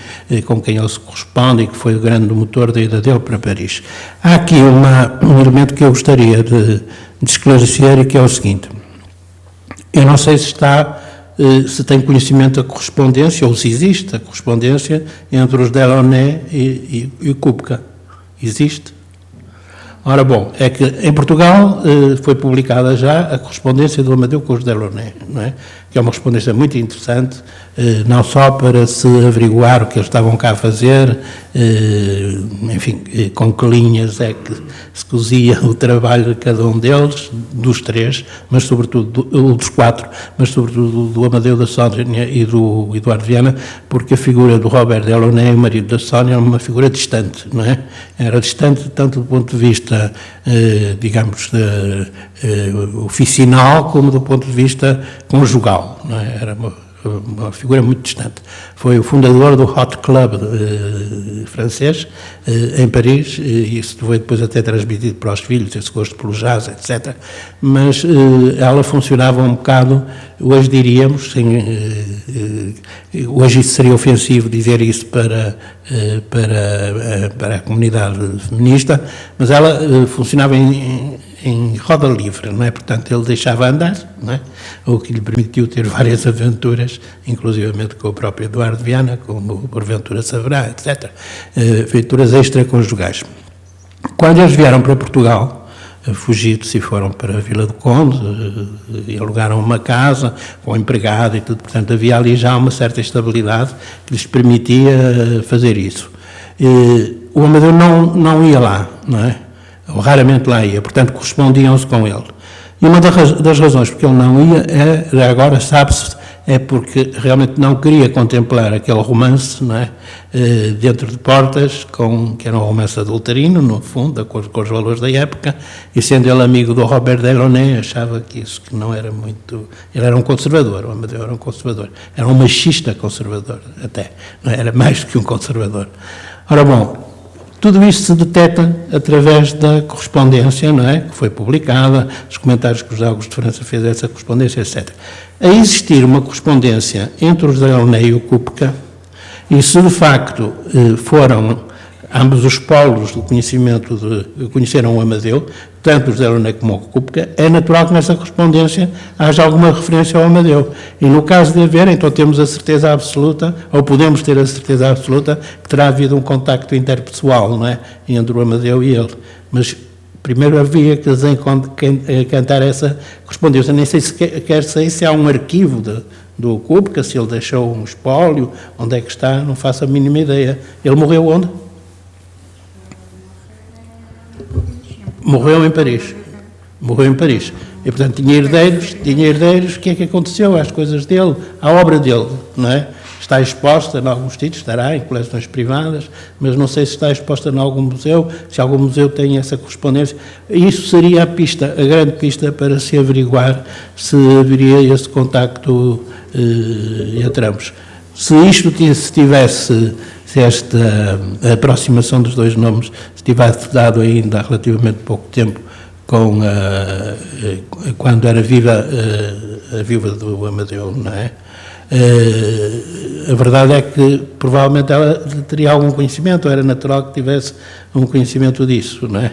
Com quem ele se corresponde e que foi o grande motor da ida dele para Paris. Há aqui um elemento que eu gostaria de esclarecer e que é o seguinte: eu não sei se tem conhecimento da correspondência ou se existe a correspondência entre os Delaunay e o Kupka. Existe? Ora bom, é que em Portugal foi publicada já a correspondência do Amadeu com os Delaunay, não é? Que é uma correspondência muito interessante, não só para se averiguar o que eles estavam cá a fazer, enfim, com que linhas é que se cozia o trabalho de cada um deles, dos três, mas sobretudo dos quatro, mas sobretudo do Amadeu, da Sónia e do Eduardo Viana, porque a figura do Robert Delaunay, o marido da Sónia, era uma figura distante, não é? Era distante tanto do ponto de vista, digamos, oficinal, como do ponto de vista conjugal. Não é? Era uma figura muito distante. Foi o fundador do Hot Club francês, em Paris, e isso foi depois até transmitido para os filhos, esse gosto pelo jazz, etc. Mas ela funcionava um bocado, hoje diríamos, hoje isso seria ofensivo dizer isso para a comunidade feminista, mas ela funcionava em roda livre, não é? Portanto, ele deixava andar, não é? O que lhe permitiu ter várias aventuras, inclusivamente com o próprio Eduardo Viana, como o Porventura Saverá, etc. Aventuras extraconjugais. Quando eles vieram para Portugal, fugidos e foram para a Vila do Conde, e alugaram uma casa com empregado e tudo, portanto, havia ali já uma certa estabilidade que lhes permitia fazer isso. o Amadeu não ia lá, não é? Ou raramente lá ia, portanto correspondiam-se com ele. E uma das razões porque ele não ia, agora sabe-se, é porque realmente não queria contemplar aquele romance, não é? Dentro de portas, que era um romance adulterino, no fundo, de acordo com os valores da época, e sendo ele amigo do Robert Delaunay, achava que isso que não era muito... Ele era um conservador, o Amadeu era um conservador, era um machista conservador, até, não era mais do que um conservador. Ora bom, tudo isto se detecta através da correspondência, não é? Que foi publicada, os comentários que o José Augusto de França fez dessa correspondência, etc. A existir uma correspondência entre os Delaunay e o Kupka, e se de facto foram ambos os polos do conhecimento, conheceram o Amadeu, tanto os Delaunay como o Kupka, é natural que nessa correspondência haja alguma referência ao Amadeu. E no caso de haver, então temos a certeza absoluta, ou podemos ter a certeza absoluta, que terá havido um contacto interpessoal, não é? Entre o Amadeu e ele. Mas primeiro havia que cantar essa correspondência. Nem sei se há um arquivo do Kupka, se ele deixou um espólio, onde é que está, não faço a mínima ideia. Ele morreu onde? Morreu em Paris. Morreu em Paris. E, portanto, tinha herdeiros, o que é que aconteceu às coisas dele, à obra dele, não é? Está exposta em alguns sítios, estará em coleções privadas, mas não sei se está exposta em algum museu, se algum museu tem essa correspondência. Isso seria a grande pista para se averiguar se haveria esse contacto entre ambos. Se esta aproximação dos dois nomes se tivesse dado ainda há relativamente pouco tempo, quando era viva a viúva do Amadeu, não é? A verdade é que provavelmente ela teria algum conhecimento, ou era natural que tivesse um conhecimento disso, não é?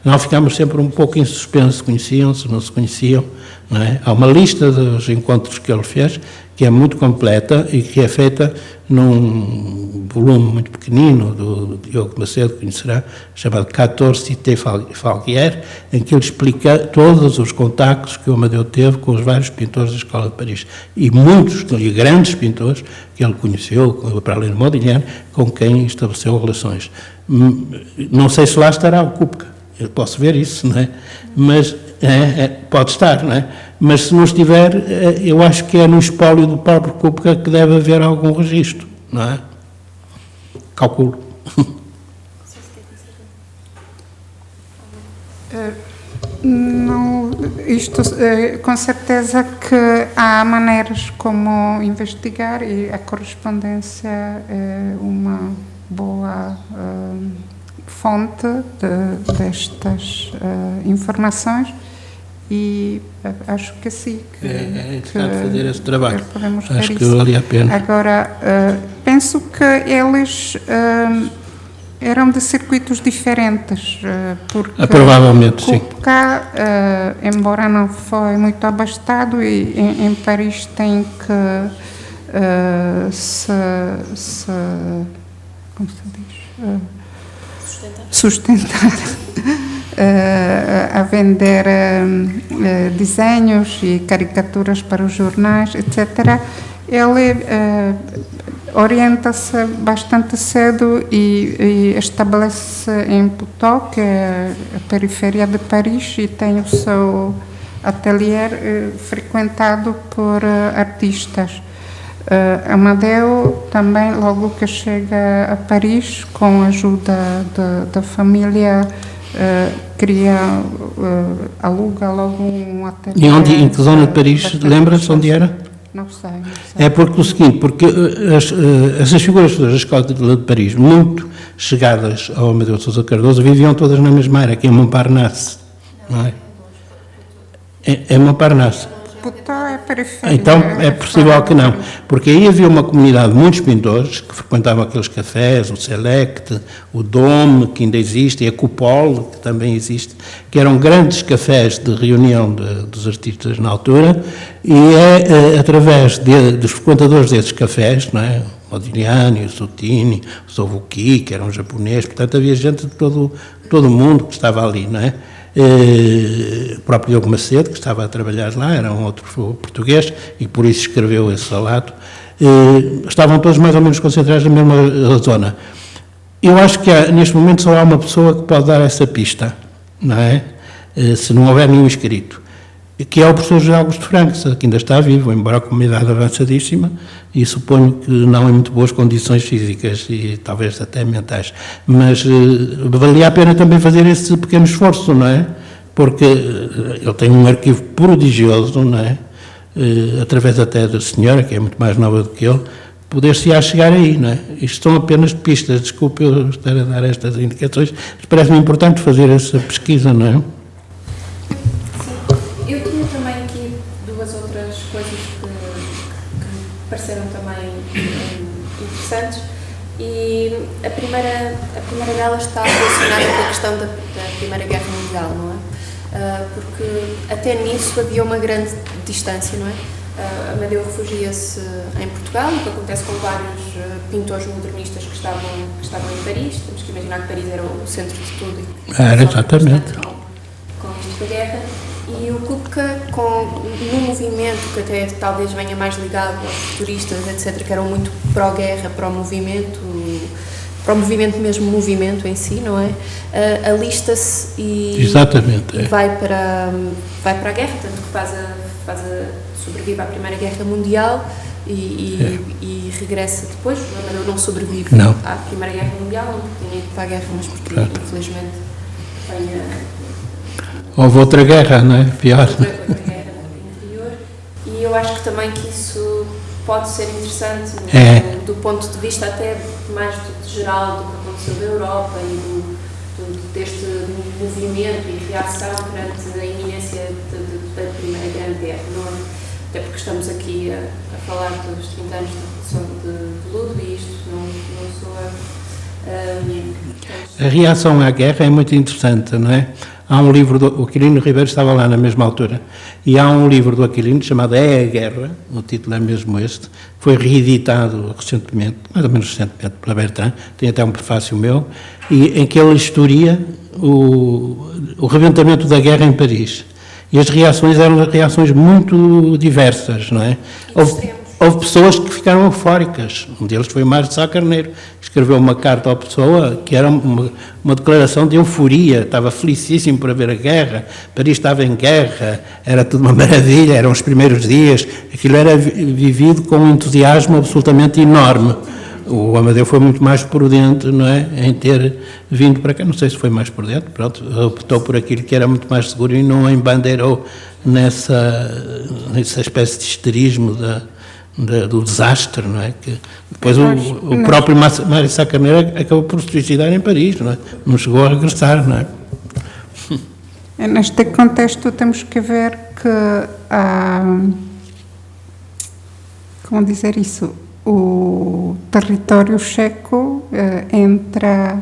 Nós ficámos sempre um pouco em suspenso, se conheciam, se não se conheciam, não é? Há uma lista dos encontros que ele fez, que é muito completa e que é feita num volume muito pequenino do Diogo Macedo, conhecerá, chamado 14 Cité Falguière, em que ele explica todos os contactos que o Amadeu teve com os vários pintores da Escola de Paris. E muitos e grandes pintores que ele conheceu, para além de Modigliani, com quem estabeleceu relações. Não sei se lá estará o Kupka, eu posso ver isso, não é? Mas pode estar, não é? Mas se não estiver, eu acho que é no espólio do próprio Kupka que deve haver algum registro, não é? Calculo. Não, isto, com certeza que há maneiras como investigar e a correspondência é uma boa fonte destas informações. E acho que sim. É interessante fazer esse trabalho. Acho que valia a pena. Agora, penso que eles eram de circuitos diferentes, porque provavelmente, sim. Kupka, embora não foi muito abastado, e em Paris tem que como se diz? Sustentar. A vender desenhos e caricaturas para os jornais, etc. Ele orienta-se bastante cedo e estabelece em Puteaux, que é a periferia de Paris, e tem o seu ateliê frequentado por artistas. Amadeu também, logo que chega a Paris, com a ajuda da família, aluga logo um ateliê. E em que zona de Paris, lembra-se onde era? Não sei. É porque o seguinte, porque essas figuras todas da Escola de Paris, muito chegadas ao Amadeu de Sousa Cardoso, viviam todas na mesma área, que é Montparnasse, não é? É Montparnasse. Puteaux é periferia. Então é possível que não, porque aí havia uma comunidade de muitos pintores que frequentavam aqueles cafés, o Select, o Dome, que ainda existe, e a Coupole, que também existe, que eram grandes cafés de reunião dos artistas na altura, e é através dos frequentadores desses cafés, não é? O Modigliani, o Sottini, o Sovuki, que era um japonês, portanto havia gente de todo o mundo que estava ali, não é? O próprio Diogo Macedo, que estava a trabalhar lá, era um outro português e por isso escreveu esse relato. Estavam todos mais ou menos concentrados na mesma zona. Eu acho que neste momento só há uma pessoa que pode dar essa pista, não é? Se não houver nenhum escrito, que é o professor José Augusto Franks, que ainda está vivo, embora com uma idade avançadíssima, e suponho que não em muito boas condições físicas e talvez até mentais. Mas valia a pena também fazer esse pequeno esforço, não é? Porque ele tem um arquivo prodigioso, não é? Através até da senhora, que é muito mais nova do que ele, poder-se-á chegar aí, não é? Isto são apenas pistas, desculpe eu estar a dar estas indicações, mas parece-me importante fazer essa pesquisa, não é? Eu tinha também aqui duas outras coisas que me pareceram também interessantes, e a primeira delas está relacionada com a questão da Primeira Guerra Mundial, não é? Porque até nisso havia uma grande distância, não é? Amadeu refugia-se em Portugal, o que acontece com vários pintores modernistas que estavam em Paris. Temos que imaginar que Paris era o centro de tudo e Era exatamente com isto da guerra. E o Kupka, num movimento que até talvez venha mais ligado aos futuristas, etc., que eram muito pró-guerra, pró-movimento mesmo, movimento em si, não é? Alista-se e vai para a guerra, tanto que sobrevive à Primeira Guerra Mundial e regressa depois. O Amadeu não sobrevive à Primeira Guerra Mundial, não porque tinha ido para a guerra, mas porque infelizmente houve outra guerra, não é? Pior. Outra guerra interior. E eu acho que também que isso pode ser interessante do ponto de vista até mais geral do que aconteceu da Europa e deste movimento e reação perante a iminência da Primeira Grande Guerra, não é? Até porque estamos aqui a falar dos 30 anos da Revolução de Ludwig e isto não soa... A reação à guerra é muito interessante, não é? Há um livro do Aquilino Ribeiro, estava lá na mesma altura, e há um livro do Aquilino chamado É a Guerra, o título é mesmo este, foi reeditado recentemente, mais ou menos recentemente, pela Bertrand, tem até um prefácio meu, e em que ele historia o rebentamento da guerra em Paris. E as reações eram reações muito diversas, não é? Houve pessoas que ficaram eufóricas. Um deles foi o Mário de Sá Carneiro, que escreveu uma carta à pessoa que era uma declaração de euforia, estava felicíssimo por haver a guerra, Paris estava em guerra, era tudo uma maravilha, eram os primeiros dias, aquilo era vivido com um entusiasmo absolutamente enorme. O Amadeu foi muito mais prudente, não é, em ter vindo para cá, não sei se foi mais prudente, pronto, optou por aquilo que era muito mais seguro e não embandeirou nessa espécie de histerismo do desastre, não é? Que depois o próprio Mário Sá Carneiro acabou por se suicidar em Paris, não é? Não chegou a regressar, não é? Neste contexto temos que ver que como dizer isso, o território checo entra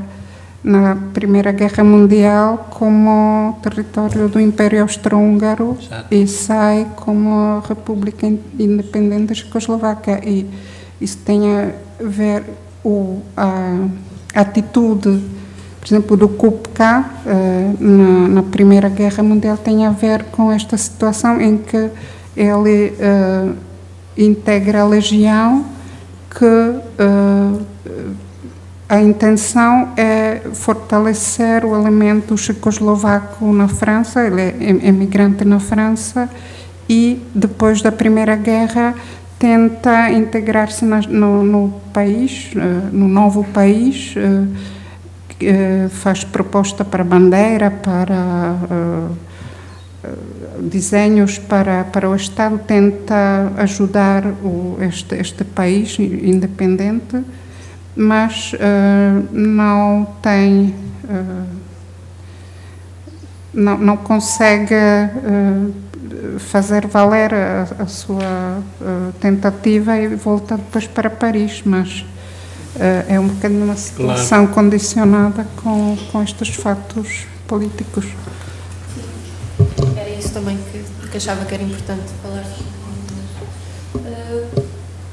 na Primeira Guerra Mundial como território do Império Austro-Húngaro e sai como República Independente da Checoslováquia, e isso tem a ver a atitude, por exemplo, do Kupka na Primeira Guerra Mundial tem a ver com esta situação em que ele integra a legião, que a intenção é fortalecer o elemento checoslovaco na França, ele é emigrante na França, e depois da Primeira Guerra tenta integrar-se no país, no novo país, faz proposta para bandeira, para desenhos para o Estado, tenta ajudar este país independente, mas não tem, não consegue fazer valer a sua tentativa e volta depois para Paris, mas é um bocadinho uma situação condicionada com estes fatos políticos. Era isso também que achava que era importante falar.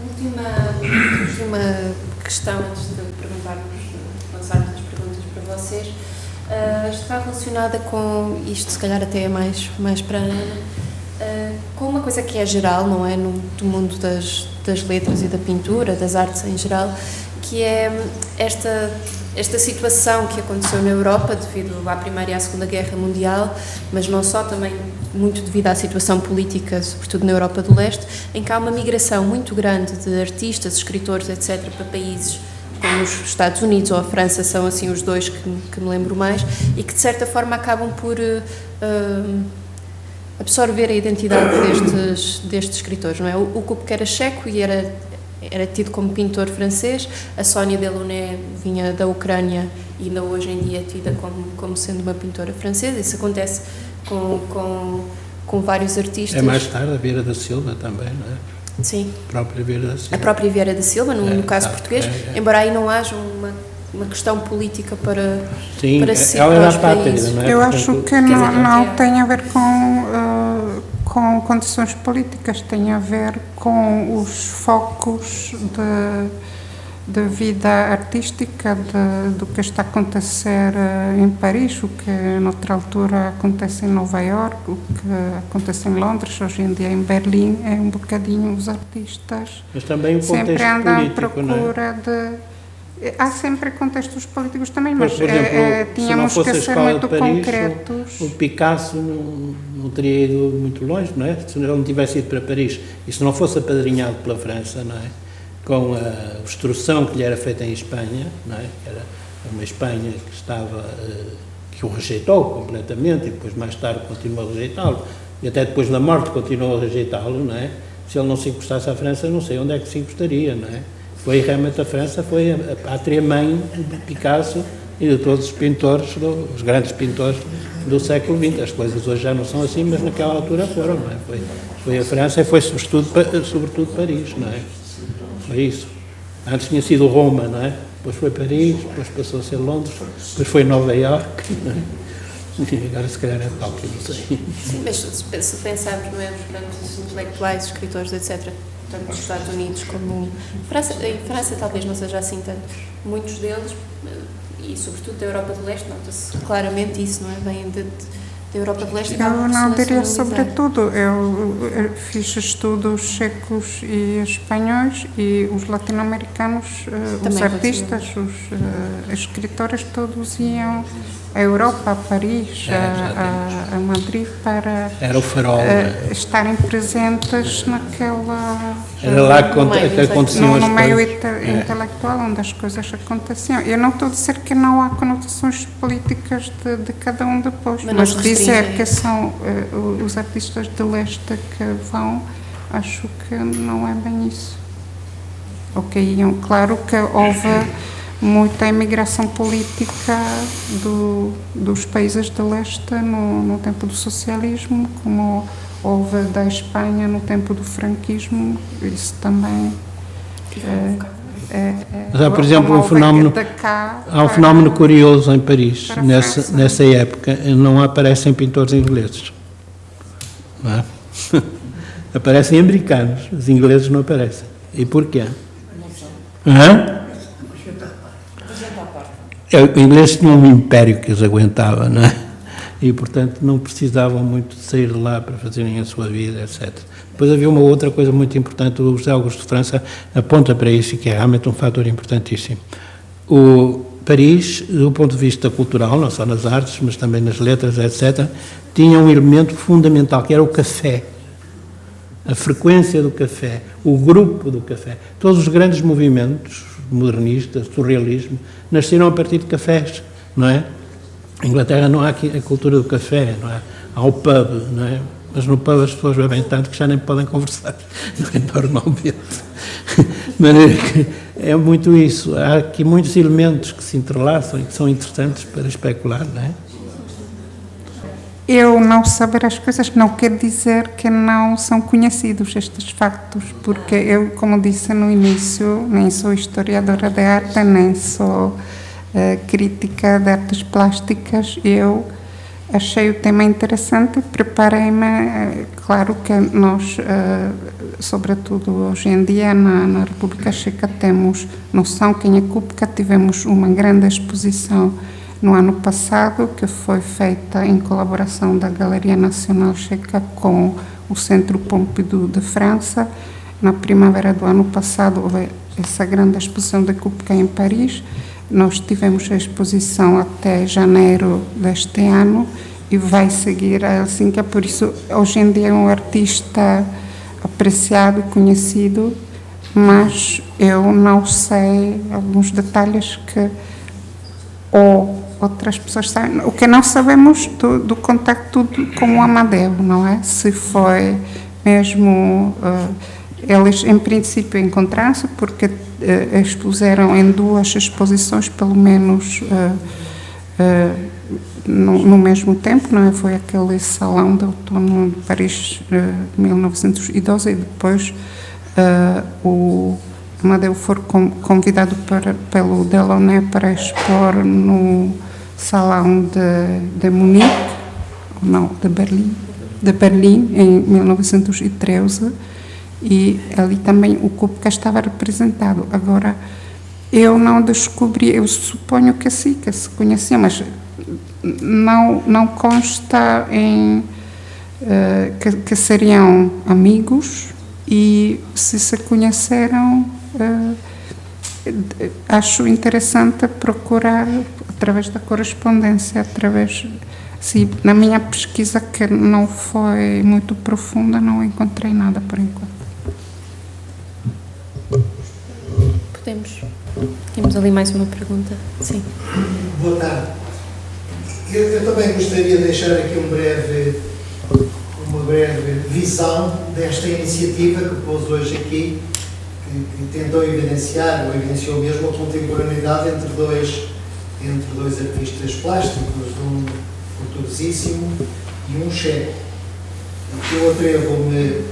Última questão antes de lançarmos as perguntas para vocês, está relacionada com isto, se calhar até é mais para a Ana, com uma coisa que é geral, não é, do mundo das letras e da pintura, das artes em geral, que é esta esta situação que aconteceu na Europa devido à Primeira e à Segunda Guerra Mundial, mas não só, também muito devido à situação política, sobretudo na Europa do Leste, em que há uma migração muito grande de artistas, escritores, etc., para países como os Estados Unidos ou a França, são assim os dois que me lembro mais, e que de certa forma acabam por absorver a identidade destes escritores, não é? O Kupka era checo e era tido como pintor francês, a Sónia Delaunay vinha da Ucrânia e ainda hoje em dia é tida como sendo uma pintora francesa. Isso acontece com vários artistas. É mais tarde a Vieira da Silva também, não é? Sim. A própria Vieira da Silva. A própria Vieira da Silva, no caso português, embora aí não haja uma questão política para si. Ela era apátrida, não é? Eu acho que não tem a ver com condições políticas, tem a ver com os focos de vida artística, do que está a acontecer em Paris, o que noutra altura acontece em Nova Iorque, o que acontece em Londres, hoje em dia em Berlim, é um bocadinho os artistas. Mas também o contexto sempre andam à político, procura de... Há sempre contextos políticos também, mas por exemplo, tínhamos se não fosse que a ser escola muito de Paris, concretos. o Picasso não teria ido muito longe, não é? Se ele não tivesse ido para Paris e se não fosse apadrinhado pela França, não é? Com a obstrução que lhe era feita em Espanha, não é? Que era uma Espanha que o rejeitou completamente e depois mais tarde continuou a rejeitá-lo e até depois da morte continuou a rejeitá-lo, não é? Se ele não se encostasse à França, não sei onde é que se encostaria, não é? Foi realmente a França, foi a pátria-mãe de Picasso e de todos os pintores, os grandes pintores do século XX. As coisas hoje já não são assim, mas naquela altura foram, não é? Foi a França e foi sobretudo Paris, não é? Foi isso. Antes tinha sido Roma, não é? Depois foi Paris, depois passou a ser Londres, depois foi Nova Iorque, não é? E agora se calhar é Tóquio, não sei. Sim, mas se pensarmos, não é, os grandes intelectuais, escritores, etc., tanto nos Estados Unidos como em França talvez não seja assim tanto. Muitos deles, e sobretudo da Europa do Leste, nota-se claramente isso, não é? Vêm da Europa do Leste. Eu não diria sobretudo, eu fiz estudos checos e espanhóis e os latino-americanos, os artistas, os escritores, todos iam à Europa, a Paris, a Madrid, para era o farol, estarem presentes naquela... Era lá que aconteciam as no meio coisas. intelectual, onde as coisas aconteciam. Eu não estou a dizer que não há conotações políticas de cada um depois, mas dizer que são os artistas de leste que vão, acho que não é bem isso. Claro que houve muita imigração política dos países de leste no tempo do socialismo, como houve da Espanha no tempo do franquismo, isso também Mas há, por exemplo, há um fenómeno curioso em Paris, nessa época, não aparecem pintores ingleses, não é? Aparecem americanos, os ingleses não aparecem. E porquê? O inglês tinha um império que os aguentava, não é? E, portanto, não precisavam muito de sair de lá para fazerem a sua vida, etc. Depois havia uma outra coisa muito importante, o José Augusto de França aponta para isso, que é realmente um fator importantíssimo. O Paris, do ponto de vista cultural, não só nas artes, mas também nas letras, etc., tinha um elemento fundamental, que era o café. A frequência do café, o grupo do café. Todos os grandes movimentos modernistas, surrealismo, nasceram a partir de cafés, não é? Em Inglaterra não há aqui a cultura do café, não é? Há o pub, não é? Mas no pub as pessoas bebem tanto que já nem podem conversar, não é? Normalmente. De maneira que é muito isso. Há aqui muitos elementos que se entrelaçam e que são interessantes para especular, não é? Eu não saber as coisas não quer dizer que não são conhecidos estes factos, porque eu, como disse no início, nem sou historiadora de arte, nem sou crítica de artes plásticas. Eu achei o tema interessante, preparei-me. Claro que nós, sobretudo hoje em dia, na República Checa, temos noção quem é Kupka. Tivemos uma grande exposição no ano passado, que foi feita em colaboração da Galeria Nacional Checa com o Centro Pompidou de França. Na primavera do ano passado houve essa grande exposição de Kupka em Paris. Nós tivemos a exposição até janeiro deste ano e vai seguir a Helsínquia, por isso hoje em dia é um artista apreciado, conhecido, mas eu não sei alguns detalhes que ou outras pessoas sabem. O que não sabemos do contacto com o Amadeu, não é? Se foi mesmo... eles, em princípio, encontraram-se porque expuseram em 2 exposições, pelo menos no mesmo tempo, não é? Foi aquele Salão de Outono de Paris, 1912, e depois o Amadeu foi convidado pelo Delaunay para expor no Salão de Munique, não, de Berlim, em 1913, e ali também o Kupka estava representado. Agora, eu não descobri, eu suponho que sim, que se conhecia, mas não consta em que seriam amigos, e se conheceram, acho interessante procurar através da correspondência, se na minha pesquisa, que não foi muito profunda, não encontrei nada por enquanto. Temos ali mais uma pergunta. Sim. Boa tarde. Eu também gostaria de deixar aqui uma breve visão desta iniciativa que pôs hoje aqui, que tentou evidenciar, ou evidenciou mesmo, a contemporaneidade entre dois artistas plásticos, um portuguesíssimo e um checo. Eu atrevo-me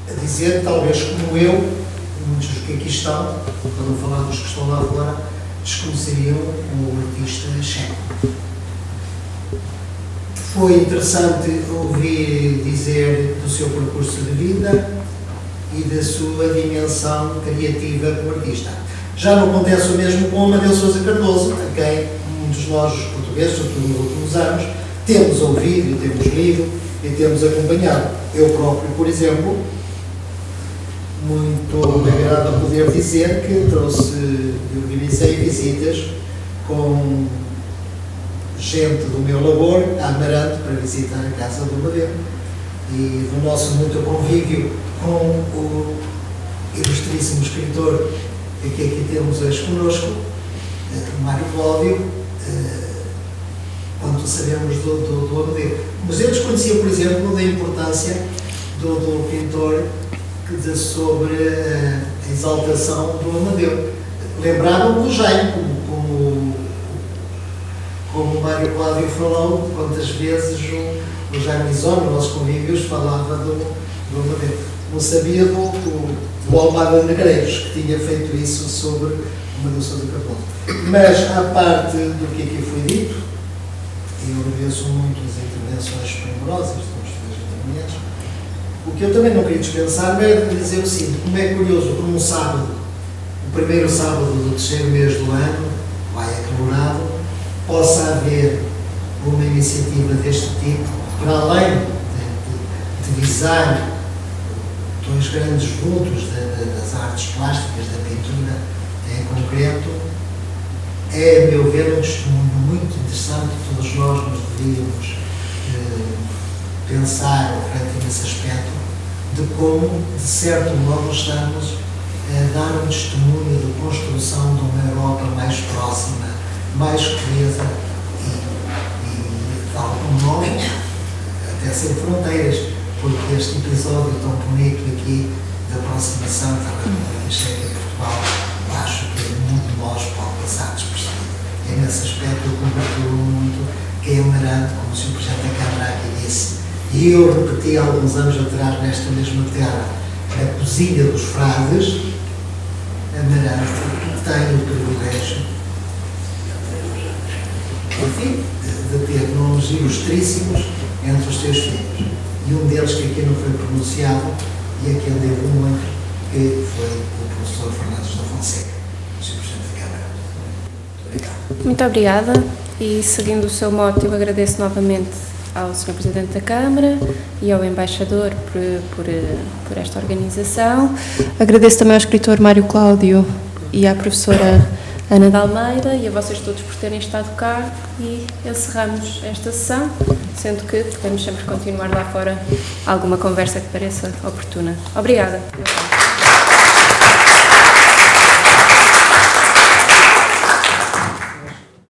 a dizer, talvez como eu, muitos dos que aqui estão, para não falar dos que estão lá fora, desconheceriam o artista checo. Foi interessante ouvir dizer do seu percurso de vida e da sua dimensão criativa como artista. Já não acontece o mesmo com Amadeu Sousa Cardoso, a quem muitos de nós, os portugueses, sobretudo nos últimos anos, temos ouvido, e temos lido e temos acompanhado. Eu próprio, por exemplo, muito me agrada poder dizer que eu realizei visitas com gente do meu labor a Amarante para visitar a casa do Amadeu, e do nosso muito convívio com o ilustríssimo escritor que aqui temos hoje connosco, Mário Cláudio, quanto sabemos do Amadeu. Mas eu desconhecia, por exemplo, da importância do pintor sobre a exaltação do Amadeu. Lembraram do Jaime, como o Mário Cláudio falou, quantas vezes o Jaime Isónio, nos nossos convívios, falava do Amadeu. Não sabia do Almada Negreiros, que tinha feito isso sobre o Amadeu Sousa Cardoso. Mas, à parte do que aqui foi dito, eu agradeço muito as intervenções primorosas dos dois intervenientes. O que eu também não queria dispensar é dizer o seguinte: como é curioso, como um sábado, o primeiro sábado do terceiro mês do ano, vai acalorado, possa haver uma iniciativa deste tipo, para além de visar dois grandes vultos das artes plásticas, da pintura em concreto, é, a meu ver, um testemunho muito interessante. Todos nós nos devíamos pensar ou refletir nesse aspecto de como, de certo modo, estamos a dar um testemunho de construção de uma Europa mais próxima, mais coesa e algo novo, até sem fronteiras, porque este episódio tão bonito aqui da aproximação da República Checa e Portugal, acho que muito de nós pode passar despercebido. E nesse aspecto eu congratulo muito que é Amarante, como o Sr. Presidente da Câmara aqui disse, e eu repeti há alguns anos atrás nesta mesma terra, a cozinha dos frades. Amarante tem o privilégio, enfim, de ter nomes ilustríssimos entre os seus filhos. E um deles que aqui não foi pronunciado, e a quem devo muito, que foi o professor Fernandes da Fonseca, o Sr. Presidente da Câmara. Obrigado. Muito obrigada, e seguindo o seu mote, eu agradeço novamente ao Sr. Presidente da Câmara e ao Embaixador por esta organização. Agradeço também ao escritor Mário Cláudio e à professora Ana de Almeida e a vocês todos por terem estado cá, e encerramos esta sessão, sendo que podemos sempre continuar lá fora alguma conversa que pareça oportuna. Obrigada.